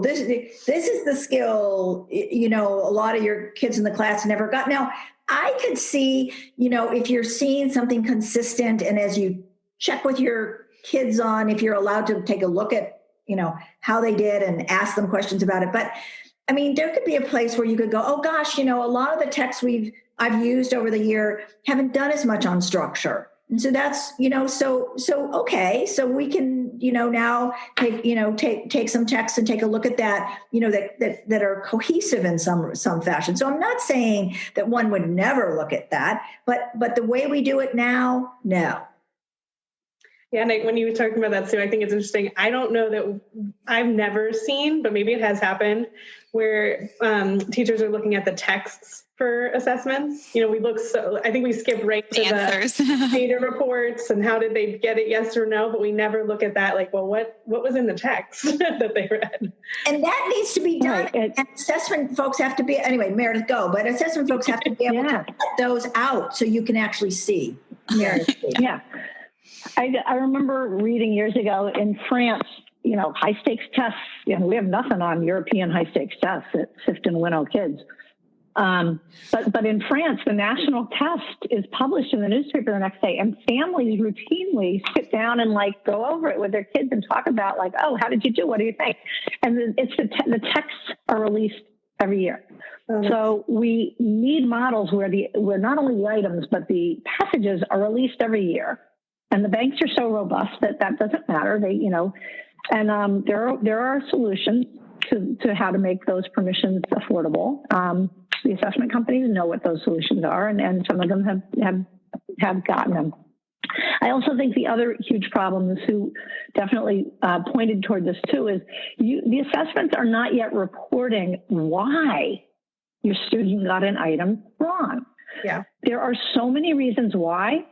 Speaker 5: this is the skill, a lot of your kids in the class never got. Now, I could see, if you're seeing something consistent, and as you check with your kids on if you're allowed to take a look at, how they did and ask them questions about it. But I mean, there could be a place where you could go, oh gosh, a lot of the texts I've used over the year haven't done as much on structure. And so that's, okay. So we can, now take some texts and take a look at that, that are cohesive in some fashion. So I'm not saying that one would never look at that, but the way we do it now, no.
Speaker 4: Yeah, and when you were talking about that, Sue, I think it's interesting. I don't know that I've never seen, but maybe it has happened, where teachers are looking at the texts for assessments. I think we skip right to the data reports and how did they get it, yes or no, but we never look at that, like, well, what was in the text that they read?
Speaker 5: And that needs to be done. Right. And assessment folks have to be, anyway, Meredith, go, but assessment folks have to be able to cut those out so you can actually see. Meredith,
Speaker 6: yeah. I remember reading years ago in France, high stakes tests. We have nothing on European high stakes tests at sift and winnow kids. But in France, the national test is published in the newspaper the next day, and families routinely sit down and go over it with their kids and talk about oh, how did you do? What do you think? And it's the texts are released every year. So we need models where not only the items, but the passages are released every year. And the banks are so robust that doesn't matter. They, and there are solutions to how to make those permissions affordable. The assessment companies know what those solutions are, and some of them have gotten them. I also think the other huge problem, Sue definitely pointed toward this too, is the assessments are not yet reporting why your student got an item wrong.
Speaker 4: Yeah,
Speaker 6: there are so many reasons why.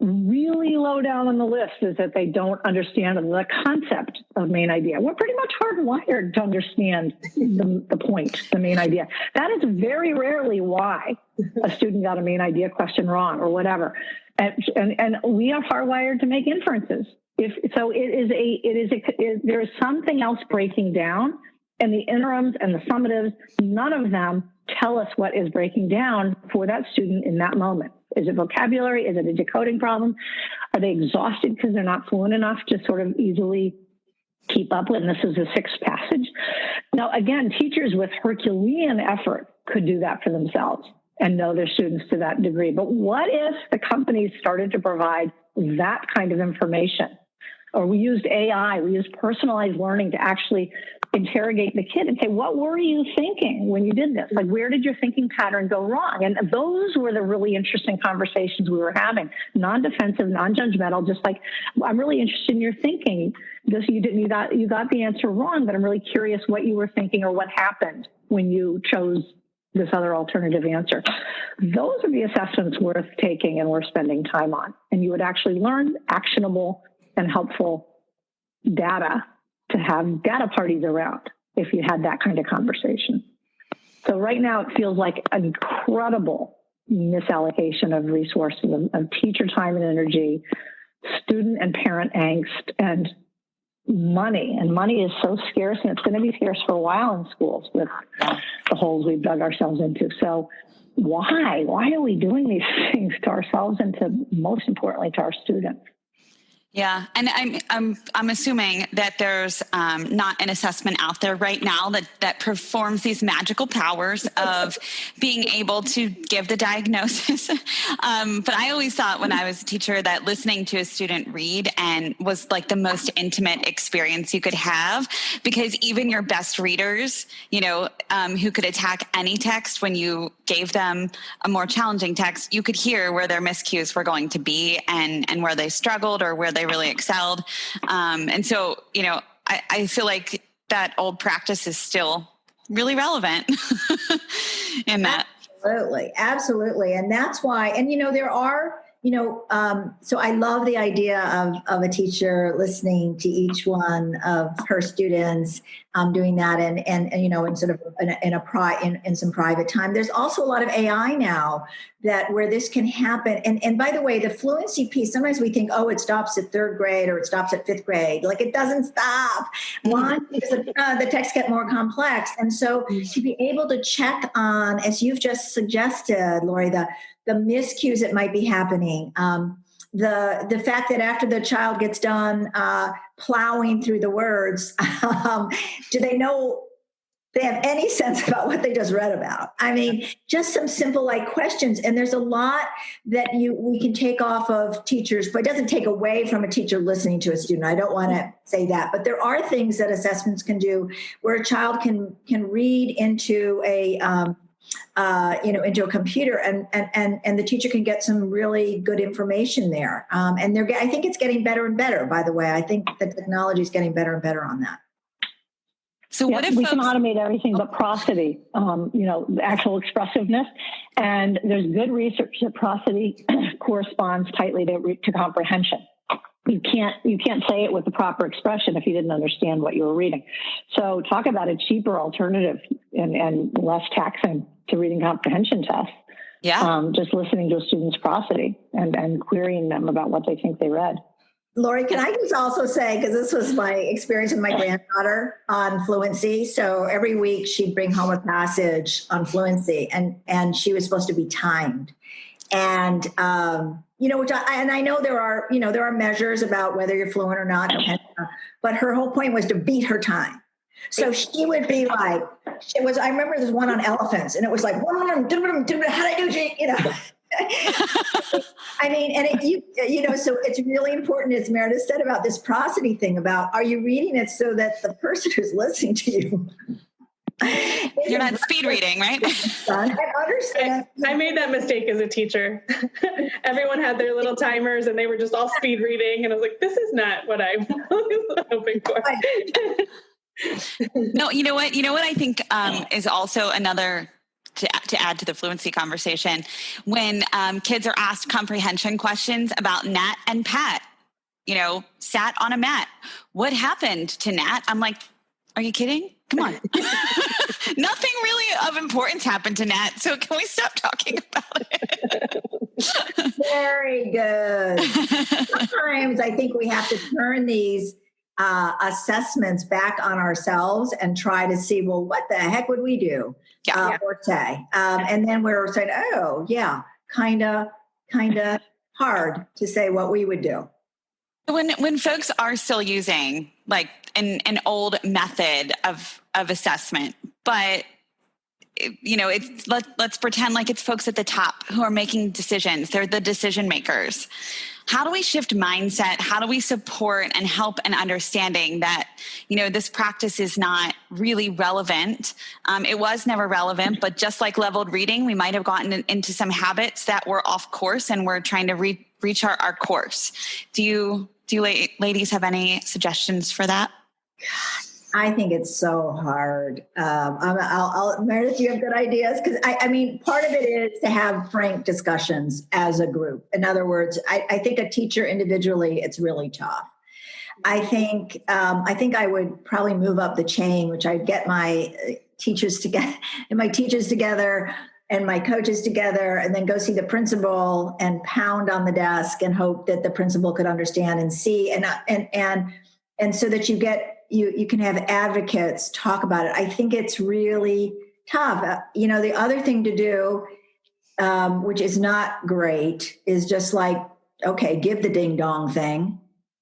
Speaker 6: Really low down on the list is that they don't understand the concept of main idea. We're pretty much hardwired to understand the point, the main idea. That is very rarely why a student got a main idea question wrong or whatever. And we are hardwired to make inferences. There is something else breaking down, and the interims and the summatives, none of them tell us what is breaking down for that student in that moment. Is it vocabulary? Is it a decoding problem? Are they exhausted because they're not fluent enough to sort of easily keep up with? And this is the 6th passage. Now, again, teachers with Herculean effort could do that for themselves and know their students to that degree. But what if the companies started to provide that kind of information? Or we used AI, we used personalized learning to actually interrogate the kid and say, what were you thinking when you did this? Where did your thinking pattern go wrong? And those were the really interesting conversations we were having. Non-defensive, non-judgmental, just I'm really interested in your thinking. You got the answer wrong, but I'm really curious what you were thinking or what happened when you chose this other alternative answer. Those are the assessments worth taking and worth spending time on. And you would actually learn actionable and helpful data to have data parties around if you had that kind of conversation. So right now it feels like an incredible misallocation of resources, of teacher time and energy, student and parent angst, and money. And money is so scarce, and it's going to be scarce for a while in schools with the holes we've dug ourselves into. So why are we doing these things to ourselves and to, most importantly, to our students?
Speaker 1: Yeah, and I'm assuming that there's not an assessment out there right now that performs these magical powers of being able to give the diagnosis. But I always thought when I was a teacher that listening to a student read and was like the most intimate experience you could have, because even your best readers, who could attack any text, when you gave them a more challenging text, you could hear where their miscues were going to be and where they struggled or where they really excelled. And so, I feel like that old practice is still really relevant in that.
Speaker 5: Absolutely. And that's why, and there are, so I love the idea of a teacher listening to each one of her students, doing that and in sort of in some private time. There's also a lot of AI now where this can happen. And by the way, the fluency piece, sometimes we think, it stops at third grade or it stops at fifth grade. Like, it doesn't stop. One, because the texts get more complex. And so to be able to check on, as you've just suggested, Lori, the miscues that might be happening, the fact that after the child gets done plowing through the words, do they know they have any sense about what they just read about? I mean, just some simple questions. And there's a lot that we can take off of teachers, but it doesn't take away from a teacher listening to a student. I don't want to say that, but there are things that assessments can do where a child can read into into a computer and the teacher can get some really good information there. And I think it's getting better and better, by the way. I think the technology is getting better and better on that.
Speaker 1: So what if
Speaker 6: we can automate everything but prosody, the actual expressiveness. And there's good research that prosody corresponds tightly to comprehension. You can't say it with the proper expression if you didn't understand what you were reading. So talk about a cheaper alternative and less taxing to reading comprehension tests.
Speaker 1: Yeah.
Speaker 6: Just listening to a student's prosody and querying them about what they think they read.
Speaker 5: Lori, can I just also say, because this was my experience with my granddaughter on fluency. So every week she'd bring home a passage on fluency and she was supposed to be timed. And, which I know there are measures about whether you're fluent or not, but her whole point was to beat her time. So she would be like, I remember there's one on elephants and it was like, how do I do, I mean, and so it's really important, as Meredith said, about this prosody thing about, are you reading it so that the person who's listening to you,
Speaker 1: you're not speed reading, right?
Speaker 5: I understand.
Speaker 4: I made that mistake as a teacher. Everyone had their little timers and they were just all speed reading. And I was like, this is not what I was hoping for.
Speaker 1: No, you know what I think is also another, to add to the fluency conversation, when kids are asked comprehension questions about Nat and Pat, sat on a mat. What happened to Nat? I'm like, are you kidding? Come on. Nothing really of importance happened to Nat. So can we stop talking about it?
Speaker 5: Very good. Sometimes I think we have to turn these assessments back on ourselves and try to see, well, what the heck would we do or say? And then we're saying, kind of hard to say what we would do.
Speaker 1: When folks are still using like an old method of assessment, but it's let's pretend like it's folks at the top who are making decisions. They're the decision makers. How do we shift mindset? How do we support and help an understanding that, this practice is not really relevant? It was never relevant, but just like leveled reading, we might have gotten into some habits that were off course and we're trying to reach our course. Do you ladies have any suggestions for that?
Speaker 5: I think it's so hard. Meredith, you have good ideas? Because I mean, part of it is to have frank discussions as a group. In other words, I think a teacher individually, it's really tough. I think I would probably move up the chain, which I'd get my teachers together and my teachers together and my coaches together, and then go see the principal and pound on the desk and hope that the principal could understand and see, and so that you can have advocates talk about it. I think it's really tough. The other thing to do, which is not great, is just like, okay, give the ding dong thing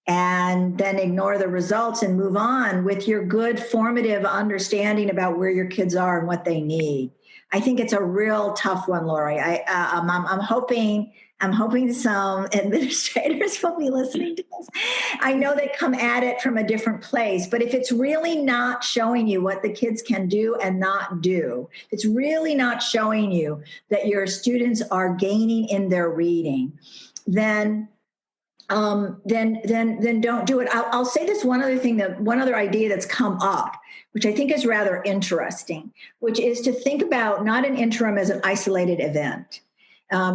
Speaker 5: and then ignore the results and move on with your good formative understanding about where your kids are and what they need. I think it's a real tough one, Lori. I'm hoping some administrators will be listening to this. I know they come at it from a different place, but if it's really not showing you what the kids can do and not do, it's really not showing you that your students are gaining in their reading, then don't do it. I'll say this one other idea that's come up, which I think is rather interesting, which is to think about not an interim as an isolated event.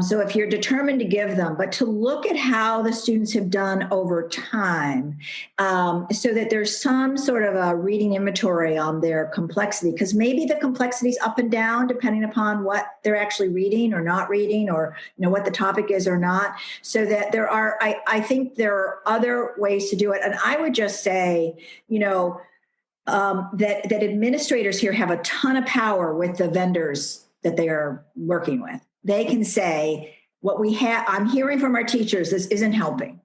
Speaker 5: So if you're determined to give them, but to look at how the students have done over time, so that there's some sort of a reading inventory on their complexity, because maybe the complexity is up and down depending upon what they're actually reading or not reading, or what the topic is or not. So that I think there are other ways to do it. And I would just say, that administrators here have a ton of power with the vendors that they are working with. They can say, what we have, I'm hearing from our teachers, this isn't helping.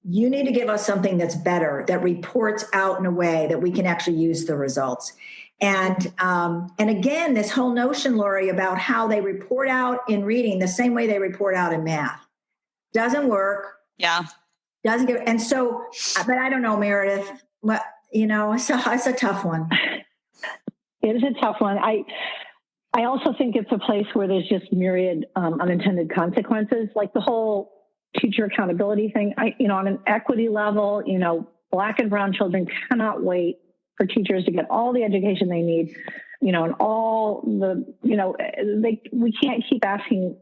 Speaker 5: You need to give us something that's better, that reports out in a way that we can actually use the results. And again, this whole notion, Lori, about how they report out in reading the same way they report out in math doesn't work.
Speaker 1: Yeah.
Speaker 5: Doesn't get, and so, but I don't know, Meredith, what, it's a tough one.
Speaker 6: It is a tough one. I also think it's a place where there's just myriad unintended consequences, like the whole teacher accountability thing. On an equity level, Black and brown children cannot wait for teachers to get all the education they need, and all the, we can't keep asking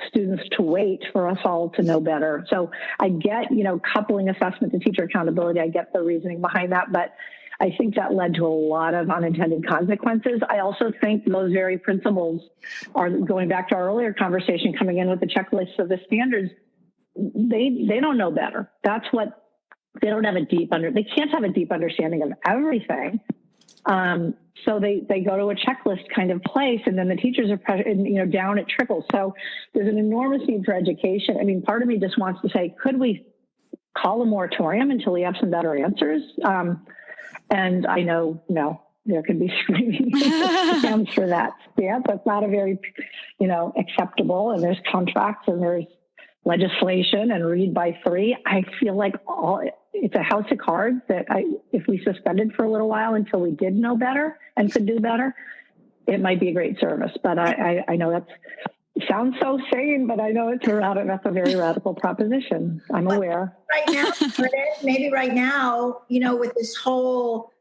Speaker 6: students to wait for us all to know better. So I get, coupling assessment to teacher accountability. I get the reasoning behind that, but I think that led to a lot of unintended consequences. I also think those very principles are, going back to our earlier conversation, coming in with the checklists of the standards. They don't know better. That's what they don't have they can't have a deep understanding of everything. So they go to a checklist kind of place, and then the teachers are down it trickles. So there's an enormous need for education. I mean, part of me just wants to say, could we call a moratorium until we have some better answers? And I know, there could be screaming attempts for that. Yeah, that's not a very, acceptable. And there's contracts and there's legislation and read by 3. I feel like it's a house of cards that if we suspended for a little while until we did know better and could do better, it might be a great service. But I know it sounds so sane, but I know that's a very radical proposition. I'm aware.
Speaker 5: Right now, maybe right now, with this whole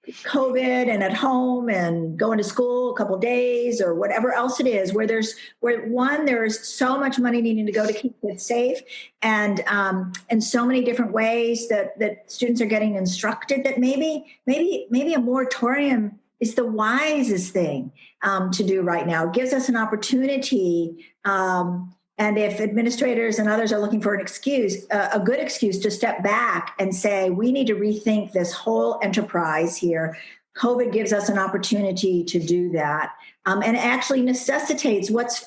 Speaker 5: COVID and at home and going to school a couple of days or whatever else it is, where there's so much money needing to go to keep it safe, and so many different ways that students are getting instructed, that maybe a moratorium is the wisest thing to do right now. It gives us an opportunity. And if administrators and others are looking for an excuse, a good excuse to step back and say, we need to rethink this whole enterprise here. COVID gives us an opportunity to do that, and actually necessitates what's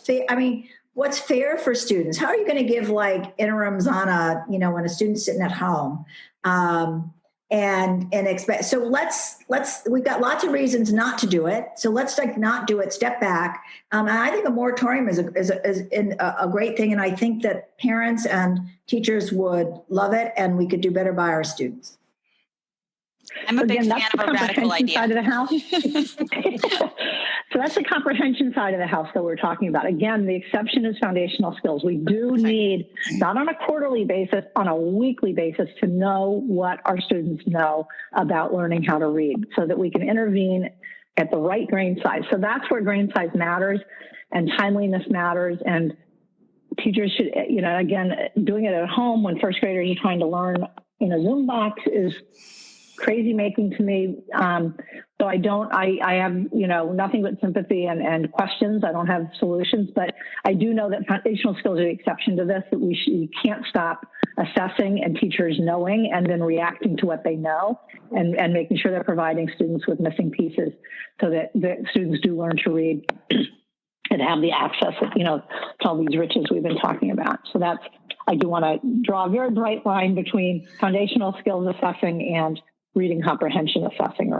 Speaker 5: fair for students. How are you going to give like interims on when a student's sitting at home? And expect, so we've got lots of reasons not to do it. So let's not do it, step back. And I think a moratorium is a great thing. And I think that parents and teachers would love it, and we could do better by our students.
Speaker 1: I'm a big fan of a radical idea.
Speaker 6: Side of the house. So that's the comprehension side of the house that we're talking about. Again, the exception is foundational skills. We do need, not on a quarterly basis, on a weekly basis, to know what our students know about learning how to read so that we can intervene at the right grain size. So that's where grain size matters and timeliness matters. And teachers should, again, doing it at home when first graders are trying to learn in a Zoom box is crazy making to me. So I have, nothing but sympathy and questions. I don't have solutions, but I do know that foundational skills are the exception to this, that we can't stop assessing and teachers knowing and then reacting to what they know and making sure they're providing students with missing pieces so that the students do learn to read and have the access, to all these riches we've been talking about. So I do want to draw a very bright line between foundational skills assessing and reading comprehension assessing,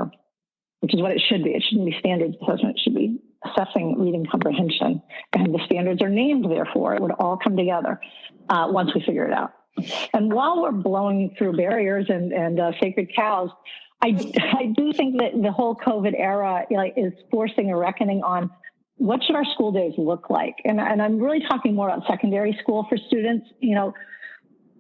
Speaker 6: which is what it should be. It shouldn't be standards assessment. It should be assessing reading comprehension. And the standards are named, therefore. It would all come together once we figure it out. And while we're blowing through barriers and sacred cows, I do think that the whole COVID era is forcing a reckoning on what should our school days look like. And I'm really talking more about secondary school for students.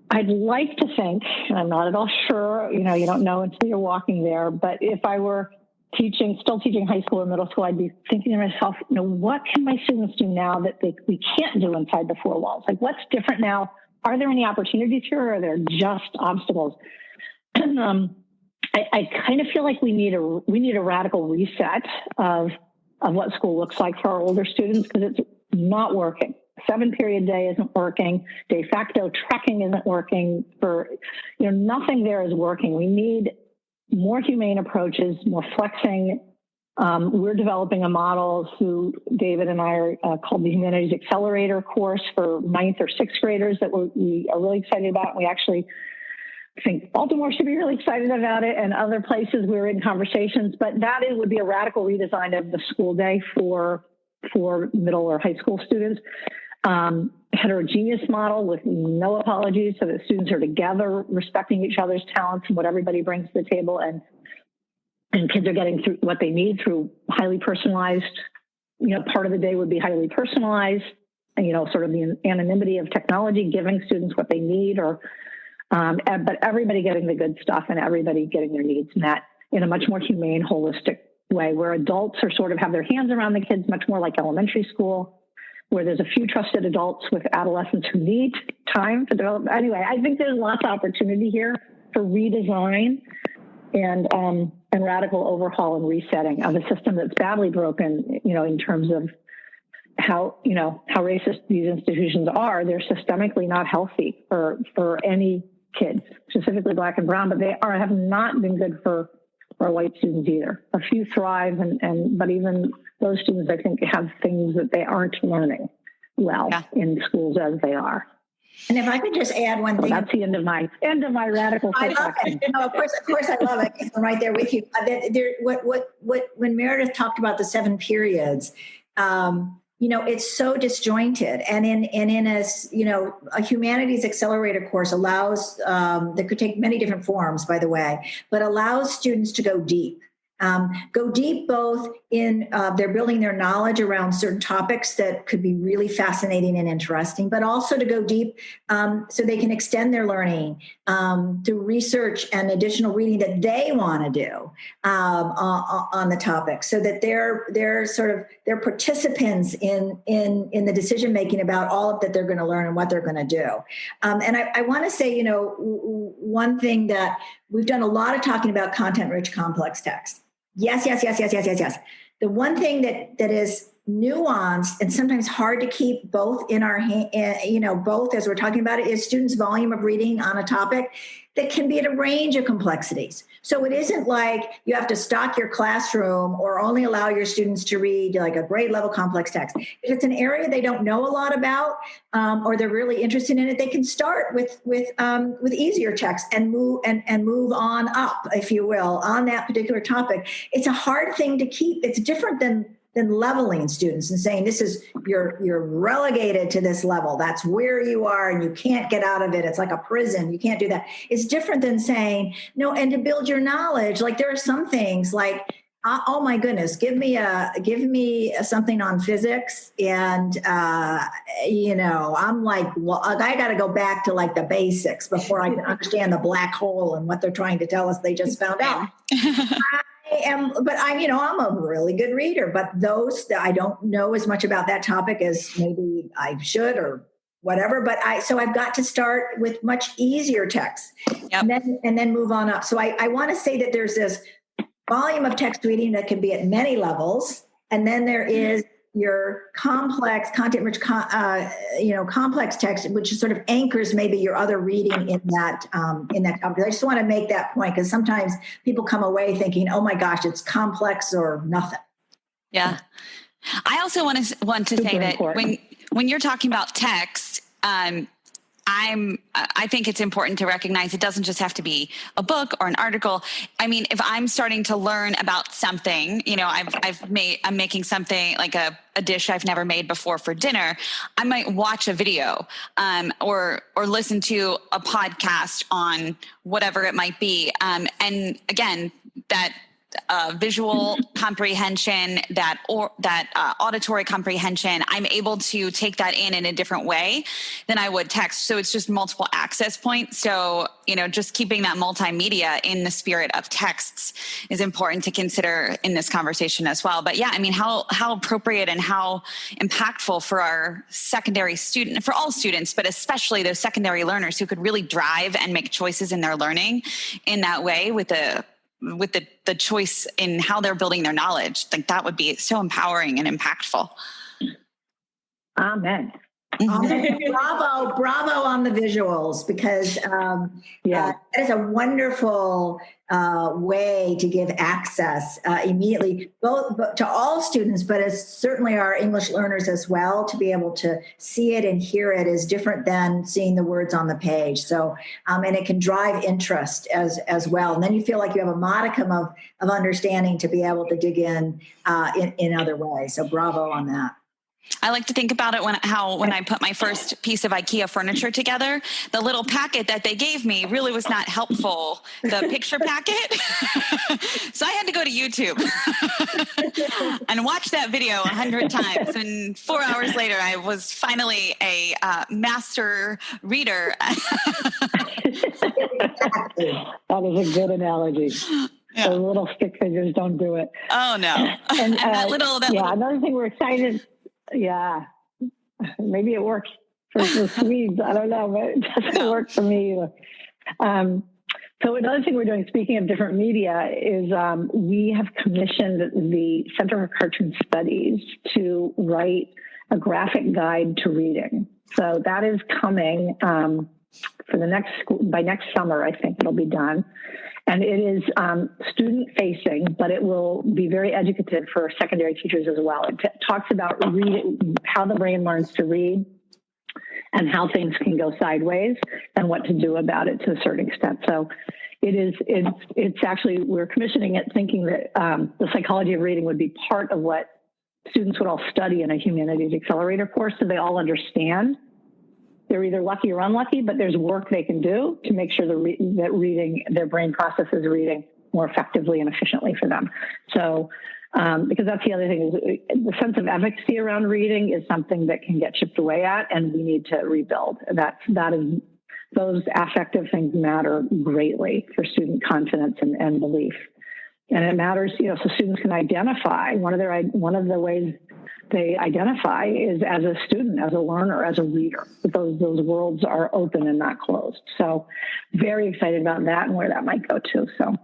Speaker 6: I'd like to think, and I'm not at all sure, you don't know until you're walking there, but if I were still teaching high school or middle school, I'd be thinking to myself, what can my students do now that we can't do inside the four walls? Like, what's different now? Are there any opportunities here, or are there just obstacles? And I kind of feel like we need a radical reset of what school looks like for our older students, because it's not working. 7-period day isn't working. De facto trekking isn't working. Nothing there is working. We need more humane approaches, more flexing. We're developing a model through David and I are called the Humanities Accelerator course for 9th or 6th graders that we are really excited about. We actually think Baltimore should be really excited about it, and other places we're in conversations, but it would be a radical redesign of the school day for middle or high school students. Heterogeneous model with no apologies, so that students are together, respecting each other's talents and what everybody brings to the table, and kids are getting through what they need through highly personalized, part of the day would be highly personalized, sort of the anonymity of technology, giving students what they need, but everybody getting the good stuff and everybody getting their needs met in a much more humane, holistic way, where adults are sort of have their hands around the kids, much more like elementary school, where there's a few trusted adults with adolescents who need time to develop. Anyway, I think there's lots of opportunity here for redesign and radical overhaul and resetting of a system that's badly broken, in terms of how racist these institutions are. They're systemically not healthy for any kids, specifically Black and brown, but they have not been good for white students either. A few thrive, but even those students, I think, have things that they aren't learning well in schools as they are.
Speaker 5: And if I could just add one thing,
Speaker 6: that's the end of my radical.
Speaker 5: I love it. No, of course, I love it. I'm right there with you. When Meredith talked about the 7 periods, it's so disjointed, and in a humanities accelerator course allows that could take many different forms, by the way, but allows students to go deep. Both in they're building their knowledge around certain topics that could be really fascinating and interesting, but also to go deep so they can extend their learning through research and additional reading that they want to do on the topic, so that they're participants in the decision making about all of that they're going to learn and what they're going to do. And I want to say, one thing that we've done a lot of talking about content-rich complex text. Yes. The one thing that is nuanced and sometimes hard to keep both in our both as we're talking about it, is students' volume of reading on a topic that can be at a range of complexities. So it isn't like you have to stock your classroom or only allow your students to read like a grade level complex text. If it's an area they don't know a lot about, or they're really interested in it, they can start with easier text and move on up, if you will, on that particular topic. It's a hard thing to keep. It's different than leveling students and saying you're relegated to this level. That's where you are and you can't get out of it. It's like a prison. You can't do that. It's different than saying no. And to build your knowledge, like there are some things like, oh my goodness, give me something on physics, and I'm like, well, I got to go back to like the basics before I can understand the black hole and what they're trying to tell us they just found out. I'm a really good reader, but those that I don't know as much about that topic as maybe I should or whatever. But I've got to start with much easier text, and then move on up. So I want to say that there's this volume of text reading that can be at many levels. And then there is your complex, content-rich, complex text, which sort of anchors maybe your other reading in that topic. I just want to make that point because sometimes people come away thinking, "Oh my gosh, it's complex or nothing."
Speaker 1: Yeah, I also want to say that when you're talking about text, I think it's important to recognize it doesn't just have to be a book or an article. I mean, if I'm starting to learn about something, I'm making something like a dish I've never made before for dinner, I might watch a video, or listen to a podcast on whatever it might be. And again, that visual comprehension, that auditory comprehension, I'm able to take that in a different way than I would text. So it's just multiple access points. So, just keeping that multimedia in the spirit of texts is important to consider in this conversation as well. But yeah, I mean, how appropriate and how impactful for our secondary student, for all students, but especially those secondary learners who could really drive and make choices in their learning in that way with the choice in how they're building their knowledge. Like that would be so empowering and impactful.
Speaker 6: Amen.
Speaker 5: Bravo on the visuals, because that is a wonderful way to give access immediately, both to all students, but as certainly our English learners as well, to be able to see it and hear it is different than seeing the words on the page. So, and it can drive interest as well. And then you feel like you have a modicum of understanding to be able to dig in other ways. So bravo on that.
Speaker 1: I like to think about it when I put my first piece of IKEA furniture together, the little packet that they gave me really was not helpful, the picture packet. So I had to go to YouTube and watch that video 100 times. And 4 hours later, I was finally a master reader.
Speaker 6: That is a good analogy. Yeah. The little stick figures don't do it.
Speaker 1: Oh, no.
Speaker 6: And another thing we're excited. Yeah, maybe it works for the Swedes. I don't know, but it doesn't work for me either. So another thing we're doing, speaking of different media, is we have commissioned the Center for Cartoon Studies to write a graphic guide to reading. So that is coming by next summer. I think it'll be done. And it is student facing, but it will be very educative for secondary teachers as well. It talks about reading, how the brain learns to read, and how things can go sideways, and what to do about it to a certain extent. So it's actually, we're commissioning it thinking that the psychology of reading would be part of what students would all study in a humanities accelerator course, so they all understand. They're either lucky or unlucky, but there's work they can do to make sure that reading, their brain processes reading more effectively and efficiently for them. So, because that's the other thing, is the sense of efficacy around reading is something that can get chipped away at, and we need to rebuild. Those affective things matter greatly for student confidence and belief. And it matters, so students can identify. One of the ways they identify is as a student, as a learner, as a reader. Those worlds are open and not closed. So very excited about that and where that might go to. So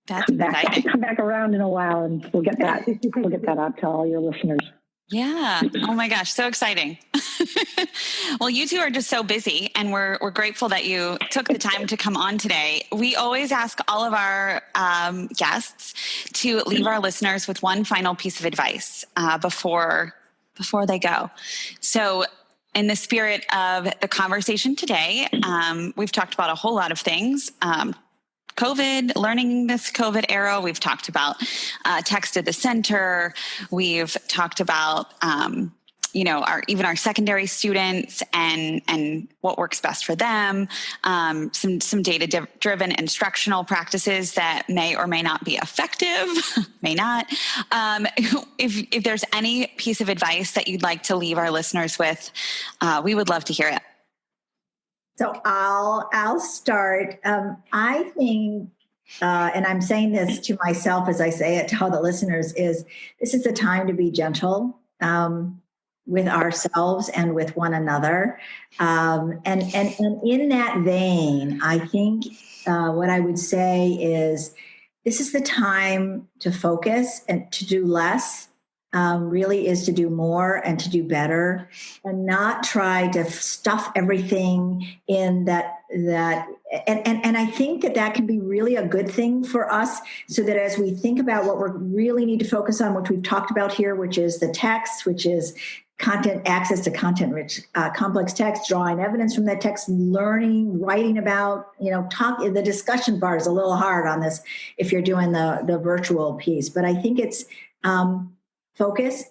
Speaker 1: that's exciting.
Speaker 6: Come back around in a while and we'll get that out to all your listeners.
Speaker 1: Yeah. Oh my gosh. So exciting. Well, you two are just so busy, and we're grateful that you took the time to come on today. We always ask all of our guests to leave our listeners with one final piece of advice before they go. So in the spirit of the conversation today, we've talked about a whole lot of things. COVID, learning this COVID era. We've talked about text at the center. We've talked about, our secondary students and what works best for them. Some data-driven instructional practices that may or may not be effective, may not. If there's any piece of advice that you'd like to leave our listeners with, we would love to hear it.
Speaker 5: So I'll start. I think, and I'm saying this to myself as I say it to all the listeners, is this is the time to be gentle with ourselves and with one another. And in that vein, I think what I would say is this is the time to focus and to do less. Really is to do more and to do better, and not try to stuff everything in that. And I think that can be really a good thing for us, so that as we think about what we really need to focus on, which we've talked about here, which is the text, which is content, access to content-rich, complex text, drawing evidence from that text, learning, writing about, the discussion bar is a little hard on this if you're doing the virtual piece. But I think it's focus,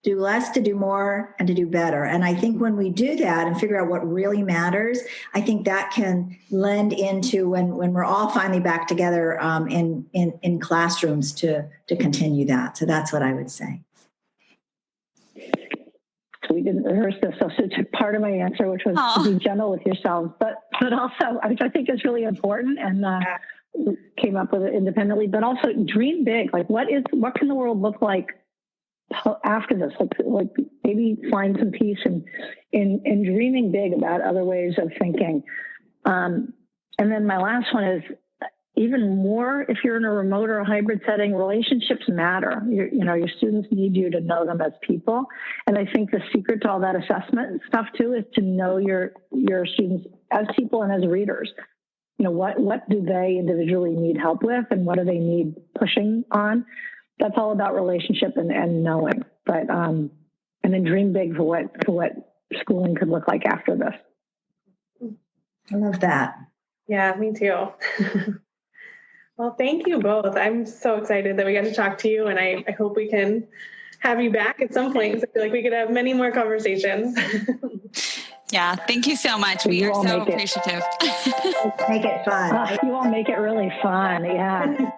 Speaker 5: do less to do more, and to do better. And I think when we do that and figure out what really matters, I think that can lend into when we're all finally back together in classrooms to continue that. So that's what I would say.
Speaker 6: So we didn't rehearse this, so it's part of my answer, which was to be gentle with yourselves, but also, which I think is really important, and came up with it independently, but also dream big. Like, what can the world look like after this? Like maybe find some peace in dreaming big about other ways of thinking. And then my last one is, even more, if you're in a remote or a hybrid setting, relationships matter. Your students need you to know them as people. And I think the secret to all that assessment stuff too is to know your students as people and as readers. What do they individually need help with, and what do they need pushing on? That's all about relationship and knowing. But and then dream big for what schooling could look like after this.
Speaker 5: I love that.
Speaker 4: Yeah, me too. Well, thank you both. I'm so excited that we got to talk to you, and I hope we can have you back at some point. I feel like we could have many more conversations.
Speaker 1: Yeah, thank you so much. We are so appreciative.
Speaker 5: Make it fun.
Speaker 6: You all make it really fun. Yeah.